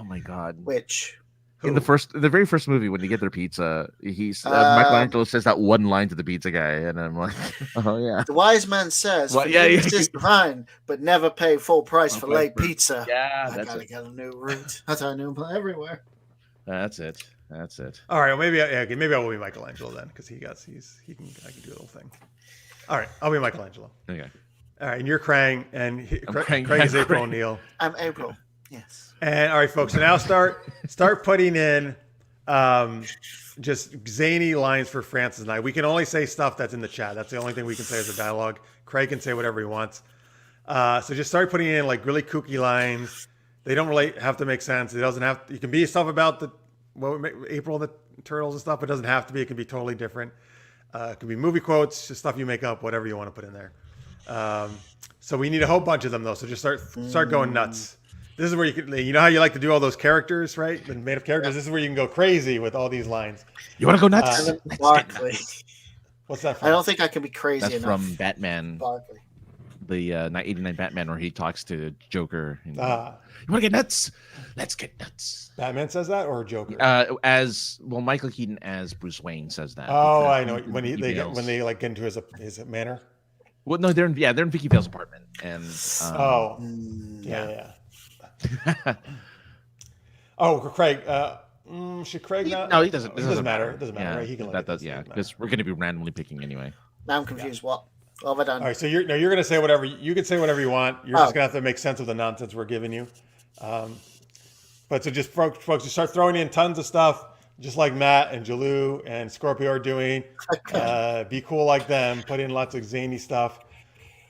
my god. Which? In the very first movie, when they get their pizza, Michelangelo says that one line to the pizza guy, and I'm like, oh yeah. The wise man says, "Forgiveness is divine, but never pay full price for late pizza." Yeah, I gotta get a new route. That's how I knew him everywhere. That's it. All right, well, maybe I will be Michelangelo then, because I can do a little thing. All right, I'll be Michelangelo. Okay. All right, and you're Krang, and Craig is April O'Neil. I'm April. Yes. And all right, folks. So now start putting in just zany lines for Francis and I. We can only say stuff that's in the chat. That's the only thing we can say as a dialogue. Craig can say whatever he wants. So just start putting in like really kooky lines. They don't really have to make sense. It doesn't have. You can be stuff about April and the turtles and stuff. But it doesn't have to be. It can be totally different. It could be movie quotes, just stuff you make up, whatever you want to put in there. So we need a whole bunch of them though. So just start going nuts. This is where you know how you like to do all those characters, right? The made up characters. Yeah. This is where you can go crazy with all these lines. You want to go nuts? Barkley. What's that from? I don't think I can be crazy That's enough. from Batman. Barkley. The 1989 Batman, where he talks to Joker. You want to get nuts? Let's get nuts. Batman says that, or Joker? Michael Keaton as Bruce Wayne says that. Oh, I know. When they get into his manor. Well, no, they're in Vicky Vale's apartment, and yeah. Oh, Craig. Should Craig not? No, he doesn't. It doesn't matter. It doesn't matter, yeah, right? He can. That does, yeah. Because we're going to be randomly picking anyway. Now I'm confused. What have I done? All right, so you're going to say whatever. You can say whatever you want. You're just going to have to make sense of the nonsense we're giving you. But so just folks, just start throwing in tons of stuff, just like Matt and Jalou and Scorpio are doing. Be cool like them. Put in lots of zany stuff.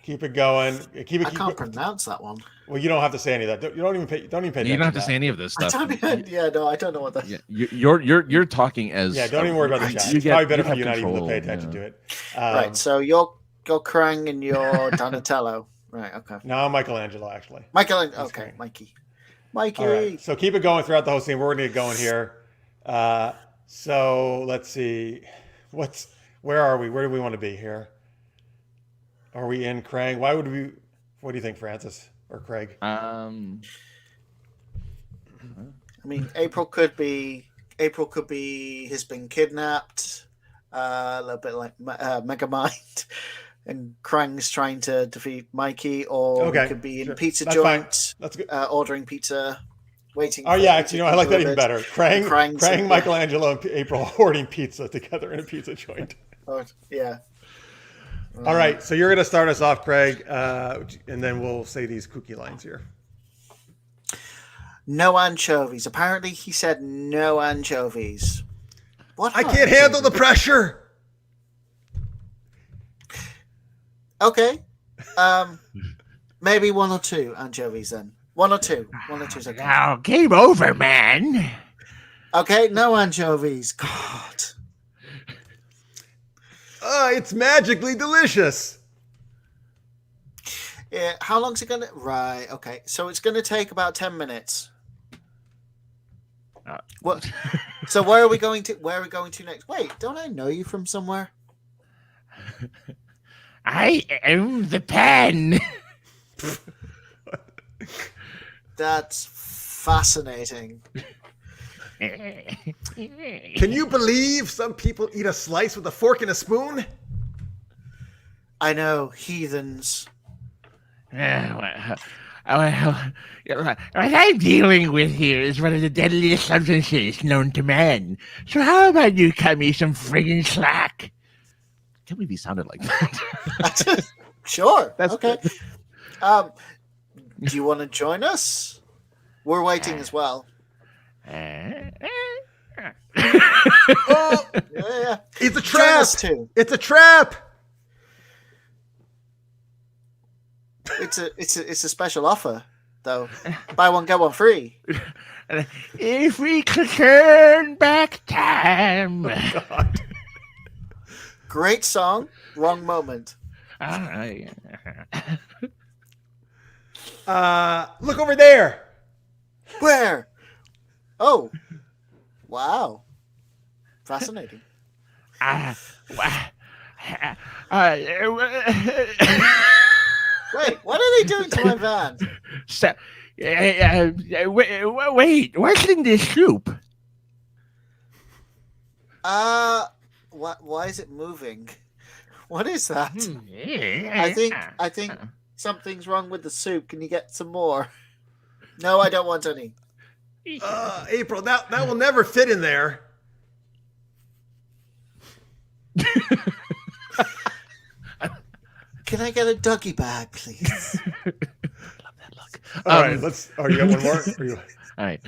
Keep it going. I can't pronounce that one. Well, you don't have to say any of that. You don't even pay. You don't have to say any of this stuff. I don't know what that. Yeah, you're talking as. Yeah, don't even worry about the chat. It's probably better for you not even to pay attention to it. Right. So you're Krang and you're Donatello. Right. Okay. No, I'm Michelangelo actually. Michelangelo. Okay, Mikey. All right, so keep it going throughout the whole scene. We're going to get going here. So let's see. Where are we? Where do we want to be here? Are we in Krang? What do you think, Francis or Craig? I mean, April could be has been kidnapped, a little bit like Megamind, and Krang's trying to defeat Mikey, or we could be in pizza joint, ordering pizza, waiting. Oh yeah, actually, I like that even better. Krang, Michelangelo, and April ordering pizza together in a pizza joint. Oh yeah. All right, so you're going to start us off, Craig, and then we'll say these kooky lines here. No anchovies. Apparently, he said no anchovies. What? I can't handle the pressure. Okay. Maybe one or two anchovies then. One or two is okay. Now, game over, man. Okay, no anchovies. God. It's magically delicious. Yeah, how long's it gonna? Right. Okay, so it's gonna take about 10 minutes. What? So where are we going to? Where are we going to next? Wait, don't I know you from somewhere? I am the pen. That's fascinating. Can you believe some people eat a slice with a fork and a spoon? I know, heathens. What I'm dealing with here is one of the deadliest substances known to man. So how about you cut me some friggin' slack? I can't believe he sounded like that. Sure. That's okay. Do you want to join us? We're waiting as well. Oh, yeah. It's a trap. It's a trap. It's a special offer, though. Buy one get one free. If we could turn back time. Oh, God. Great song, wrong moment. Look over there. Where? Oh. Wow. Fascinating. Uh, Wait, what are they doing to my van? so, wait, what's in this soup? Why is it moving? What is that? I think something's wrong with the soup. Can you get some more? No, I don't want any. April, that will never fit in there. Can I get a doggy bag, please? Love that look. All right, let's. Oh, you got one more? All right.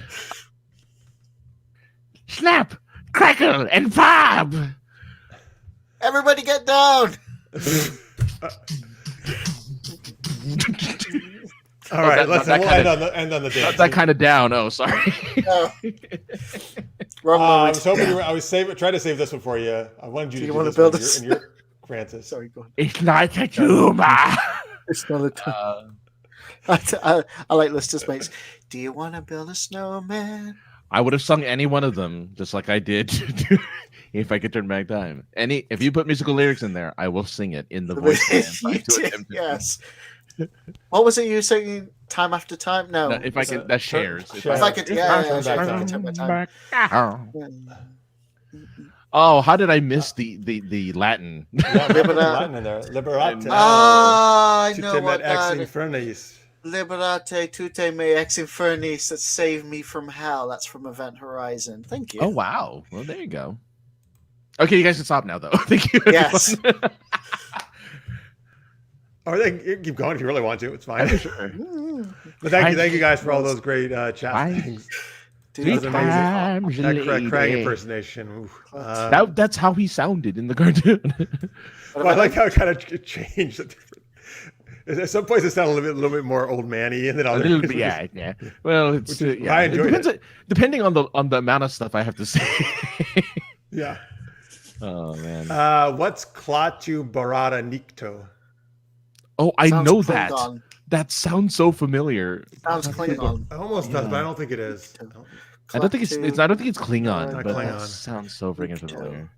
Snap, crackle, and pop. Everybody get down. All right, we'll end on the dance. Not that kind of down. Oh, sorry. Oh. Wrong I moment. was hoping I was trying to save this one for you. I wanted you to want this to build one this? in your Francis. Sorry, go on. It's not a tumor. It's not a I like Lister's mates. Do you want to build a snowman? I would have sung any one of them, just like I did, if I could turn back time. If you put musical lyrics in there, I will sing it in the voice. Yes. What was it you were singing? Time after time? No. If I could, that shares. If I could, yeah, turn back time. turn back time. Oh, how did I miss the Latin? Yeah, Latin in there. Liberate. I know Tutte what met ex that is. infernis. Liberate tutte me ex infernis that saved me from hell. That's from Event Horizon. Thank you. Oh wow! Well, there you go. Okay, you guys can stop now, though. Thank you. Yes. Or they can keep going if you really want to. It's fine. Sure. But thank you guys for all those great chat things. That was amazing. That Craig impersonation. Oof. That's how he sounded in the cartoon. Well, I like how it kind of changed. At some places it sounded a little bit more old manny, and then A others. little bit, yeah. Well, it's I enjoyed it. Depending on the amount of stuff I have to say. Yeah. Oh man. What's Klaatu Barada Nikto? Oh, I Sounds know Klingon. that. That sounds so familiar. Sounds Klingon. It almost does, but I don't think it is. I don't think it's Klingon, Not but Klingon. that sounds so freaking familiar.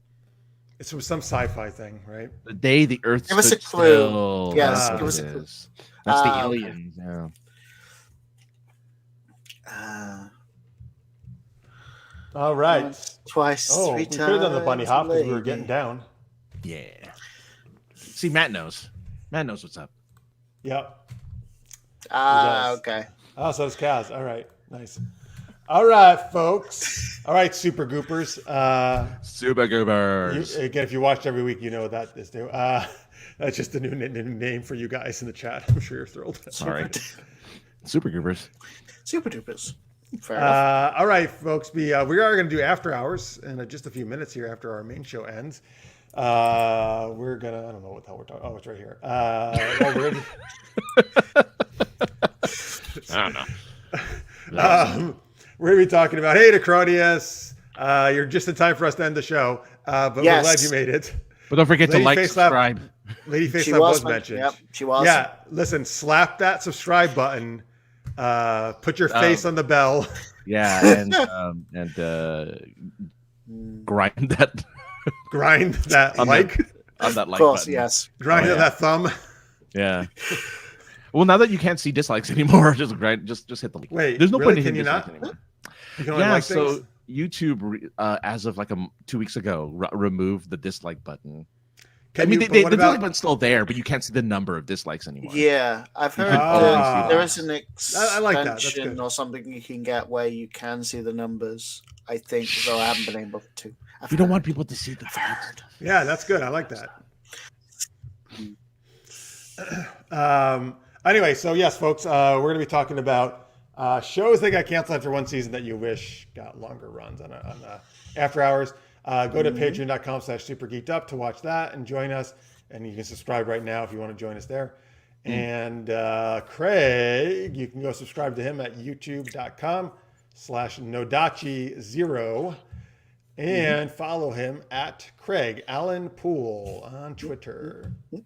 It's from some sci-fi thing, right? The day the Earth Give us stood a clue. still. Yes, That's give what us it a clue. is. That's the Okay. aliens. Yeah. All right. Once, twice, Oh, three we could have done the bunny times, hop because we were lady. getting down. Yeah. See, Matt knows. Matt knows what's up. Yep. Ah, Yes. okay. Oh, so does Kaz. All right. Nice. All right, folks. All right, Super Goopers. Super Goobers. Again, if you watched every week, you know what that is new. That's just a new name for you guys in the chat. I'm sure you're thrilled. Sorry. Super Goobers. Super dupers. Fair enough. All right, folks. We are going to do after hours in just a few minutes here after our main show ends. We're gonna. I don't know what the hell we're talking. Oh, it's right here. Well, I don't know. we're gonna be talking about. Hey, Decronius, you're just in time for us to end the show. But Yes. we're glad you made it. But don't forget to Lady like, Face Lab- subscribe. Lady Face She Lab was was mentioned. Yep, she was. Yeah, listen, slap that subscribe button. Put your face on the bell. Yeah, and grind that Grind that on like. on that Of like course, button. yes. Grind yeah. that thumb. Yeah. Well, now that you can't see dislikes anymore, just hit the like. Wait, There's no really? point in Can hitting you dislikes not? anymore. You can only Yeah, like so things? YouTube, as of like 2 weeks ago, removed the dislike button. Can I mean, you, the what dislike about? button's still there, but you can't see the number of dislikes anymore. Yeah, I've heard Ah. there is an I like that. That's extension good. or something you can get where you can see the numbers. I think, though I haven't been able to. We don't want people to see the bad stuff. Yeah, that's good. I like that. Anyway, so yes, folks, we're going to be talking about shows that got canceled after one season that you wish got longer runs on after hours. Go to patreon.com/supergeekedup to watch that and join us. And you can subscribe right now if you want to join us there. And Craig, you can go subscribe to him at youtube.com/Nodachi0 and follow him at Craig Alan Poole on Twitter. All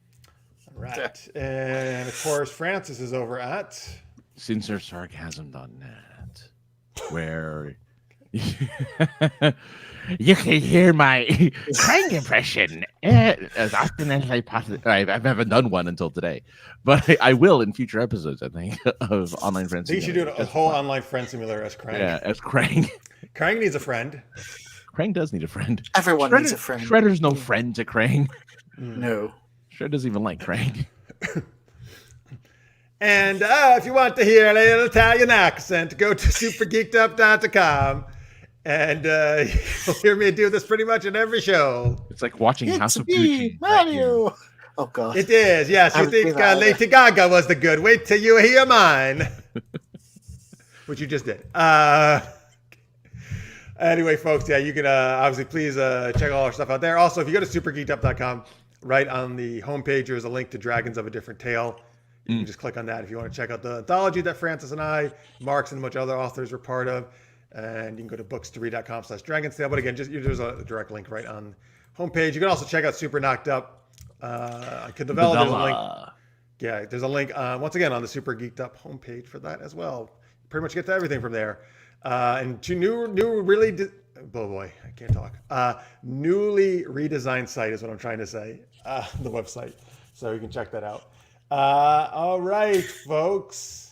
right. And of course, Francis is over at Sinceresarcasm.net, where You can hear my Krang impression as often as I possibly. I haven't done one until today, but I will in future episodes. I think of Online Friends. I think you should do a whole online friend simulator as Krang. Yeah, as Krang. Krang needs a friend. Krang does need a friend. Everyone needs a friend. Shredder's no friend to Krang. No. Shredder doesn't even like Krang. And if you want to hear a little Italian accent, go to supergeekedup.com. And you'll hear me do this pretty much in every show. It's like watching House It's of me, Gucci. Mario. Oh, God. It is, yes. You haven't think seen that Lady Gaga was the good. Wait till you hear mine. Which you just did. Anyway, folks, yeah, you can obviously please check all our stuff out there. Also, if you go to supergeekedup.com, right on the homepage, there's a link to Dragons of a Different Tale. You can just click on that if you want to check out the anthology that Francis and I, Marks, and a bunch of other authors were part of. And you can go to books2read.com/Dragon's Tale. But again, there's a direct link right on homepage. You can also check out Super Knocked Up. On Cadavella, there's a link. Yeah, there's a link once again on the Super Geeked Up homepage for that as well. Pretty much get to everything from there. And to oh boy, I can't talk. Newly redesigned site is what I'm trying to say. The website, so you can check that out. All right, folks.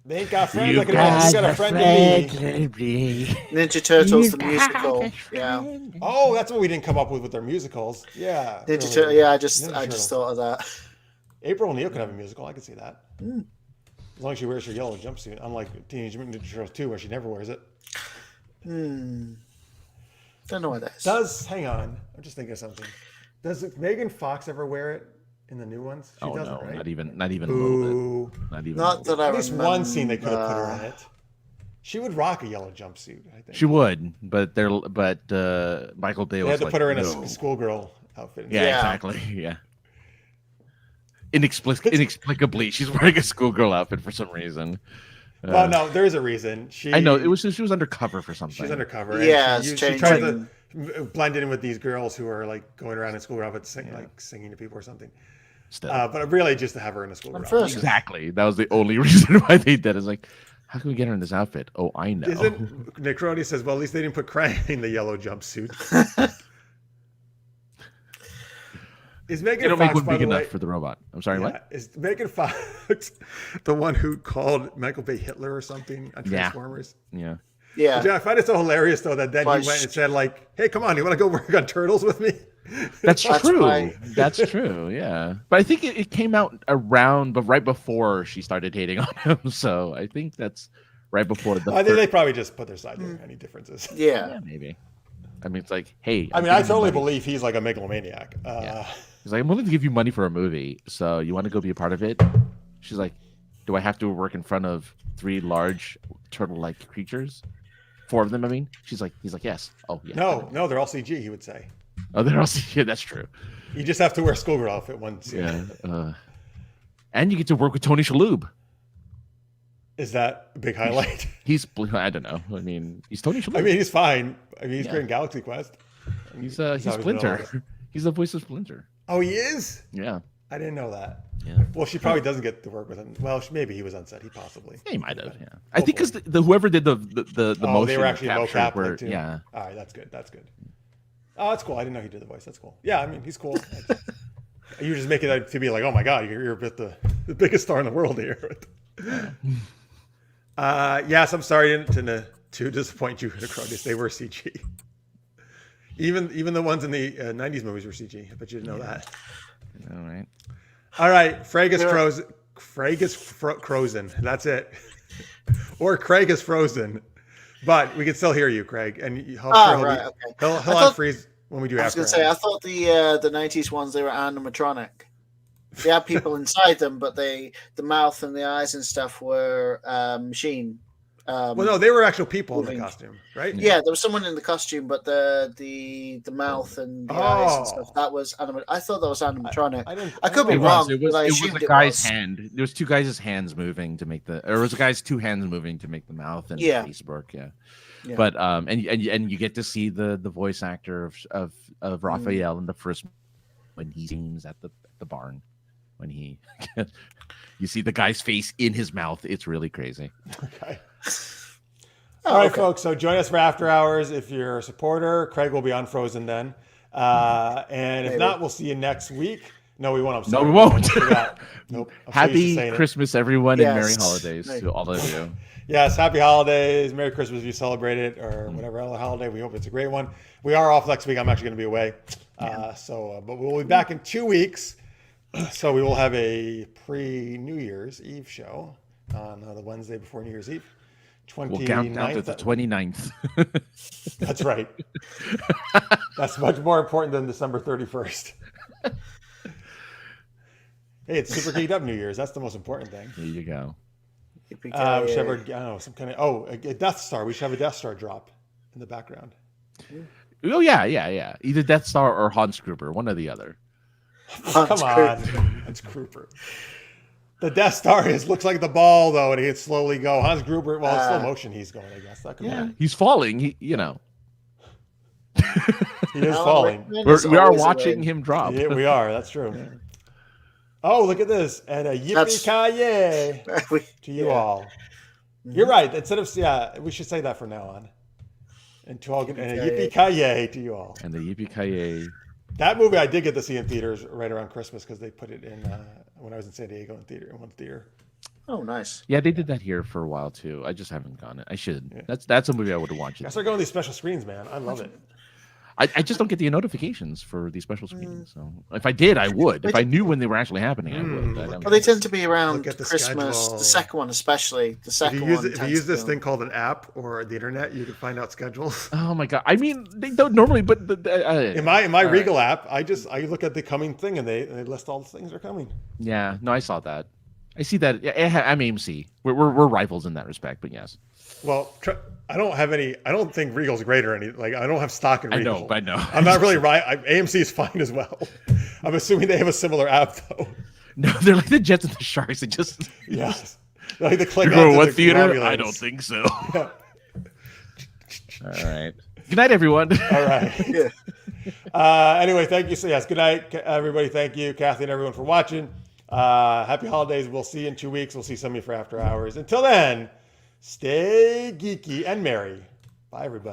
They ain't got friends. You got a friend in me. Ninja Turtles, the musical. Yeah. Oh, that's what we didn't come up with their musicals. Yeah. Ninja Turtles. Yeah, I just thought of that. April O'Neil could have a musical. I could see that. As long as she wears her yellow jumpsuit, unlike Teenage Mutant Ninja Turtles 2, where she never wears it. Don't know what that is. Hang on. I'm just thinking of something. Does Megan Fox ever wear it in the new ones? She doesn't, no, right? not even a little bit. Not even. Not that I At least remember. one scene they could have put her in it. She would rock a yellow jumpsuit, I think. She would, but Michael Bay They was had to like, put her in no. a schoolgirl outfit. Yeah, Yeah. exactly. Yeah. Inexplicably, she's wearing a schoolgirl outfit for some reason. Well, no, there is a reason. I know she was undercover for something. She's undercover. and Yeah, she it's tried to changing. blend in with these girls who are like going around in school outfits, singing to people or something. Still. But really, just to have her in a school outfit. first- Exactly. That was the only reason why they did it. It's like, how can we get her in this outfit? Oh, I know. Isn't Nick Crody says, well, at least they didn't put Krang in the yellow jumpsuit. Is They Megan don't Fox, make one by big the enough way, for the robot. I'm sorry, what? Is Megan Fox the one who called Michael Bay Hitler or something on Transformers? Yeah. Yeah. I find it so hilarious though that then he went and said like, "Hey, come on, you want to go work on Turtles with me?" That's true. why- That's true. Yeah. But I think it came out right before she started hating on him. So I think that's right before the. I think they probably just put their side there. Any differences? Yeah. Maybe. I mean, it's like, hey. I mean, I totally believe he's like a megalomaniac. He's like, I'm willing to give you money for a movie, so you want to go be a part of it? She's like, do I have to work in front of 3 large turtle-like creatures? 4 of them, I mean? He's like, yes. Oh, yeah. No, they're all CG. He would say. Oh, they're all CG. Yeah, that's true. You just have to wear a schoolgirl outfit once. Yeah. And you get to work with Tony Shalhoub. Is that a big highlight? I don't know. I mean, he's Tony Shalhoub. I mean, he's fine. I mean, he's great in Galaxy Quest. He's always been Splinter. He's the voice of Splinter. Oh, he is? Yeah. I didn't know that. Yeah. Well, she probably doesn't get to work with him. Well, maybe he was on set. He possibly. He might have. Yeah. I think because the whoever did the motion they were actually capture mocap were, too. yeah. All right, that's good. Oh, that's cool. I didn't know he did the voice. That's cool. Yeah, I mean, he's cool. You're just making that to be like, oh my god, you're a bit the biggest star in the world here. Yes, I'm sorry to disappoint you, Acronis. They were CG. Even the ones in the 90s movies were CG. I bet you didn't know that. All right. All right, Fragus Frozen. That's it. Or Craig is frozen. But we can still hear you, Craig. And he'll unfreeze when we do I was after. going to say, I thought the 90s ones, they were animatronic. They had people inside them, but the mouth and the eyes and stuff were machine. Well, no, they were actual people in the costume, right? Yeah, there was someone in the costume, but the mouth and the eyes and stuff, that was I thought that was animatronic. I could be wrong. It was a guy's hand. There was 2 guys' hands moving to make or it was a guy's 2 hands moving to make the mouth and face work. Yeah. But and you get to see the voice actor of Raphael in the first when he sings at the barn. When you see the guy's face in his mouth, it's really crazy. Okay. All right, folks. So join us for After Hours. If you're a supporter, Craig will be on Frozen then. And if not, we'll see you next week. No, we won't. I'm sorry. No, we won't. Nope. Happy Christmas, everyone, and Merry Yes. Holidays to all of you. Yes, happy holidays. Merry Christmas if you celebrate it, or whatever other holiday. We hope it's a great one. We are off next week. I'm actually going to be away. But we'll be back in 2 weeks. So we will have a pre-New Year's Eve show on the Wednesday before New Year's Eve. We'll count down to the 29th. That's right. That's much more important than December 31st. Hey, it's Super Geeked Up New Year's. That's the most important thing. There you go. We should have a Death Star. We should have a Death Star drop in the background. Oh, yeah. Either Death Star or Hans Gruber, one or the other. Come on. That's Gruber. The Death Star looks like the ball, though, and he'd slowly go. Hans Gruber, well, in slow motion he's going, I guess. That could be. He's falling. He is falling. We are watching him drop. Yeah, we are. That's true. Yeah. Oh, look at this. And a yippee-ki-yay to you all. You're right. Instead of, we should say that from now on. And a yippee-ki-yay to you all. And the yippee-ki-yay. That movie I did get to see in theaters right around Christmas because they put it in when I was in San Diego in one theater. Oh, nice. Yeah, they did that here for a while too. I just haven't gone it. I should. Yeah. That's a movie I would have watched. I start going to these special screens, man. I love it. I just don't get the notifications for these special screenings. So if I did, I would. If I knew when they were actually happening, I would. Well, they tend to be around the Christmas. schedule. The second one, especially. The second one. If you use this thing called an app or the internet, you can find out schedules. Oh my god! I mean, they don't normally, but in my Regal app, I look at the coming thing and they list all the things that are coming. Yeah, no, I saw that. I see that. I'm AMC. We're rivals in that respect, but yes. Well, I don't have any. I don't think Regal's great or anything. Like I don't have stock in Regal. I know. I'm not really right. AMC is fine as well. I'm assuming they have a similar app though. No, they're like the Jets and the Sharks. They just like the click. You go to what theater? I don't think so. Yeah. All right. Good night, everyone. All right. Anyway, thank you. So yes, good night, everybody. Thank you, Kathy, and everyone for watching. Happy holidays. We'll see you in 2 weeks. We'll see some of you for After Hours. Until then, stay geeky and merry. Bye, everybody.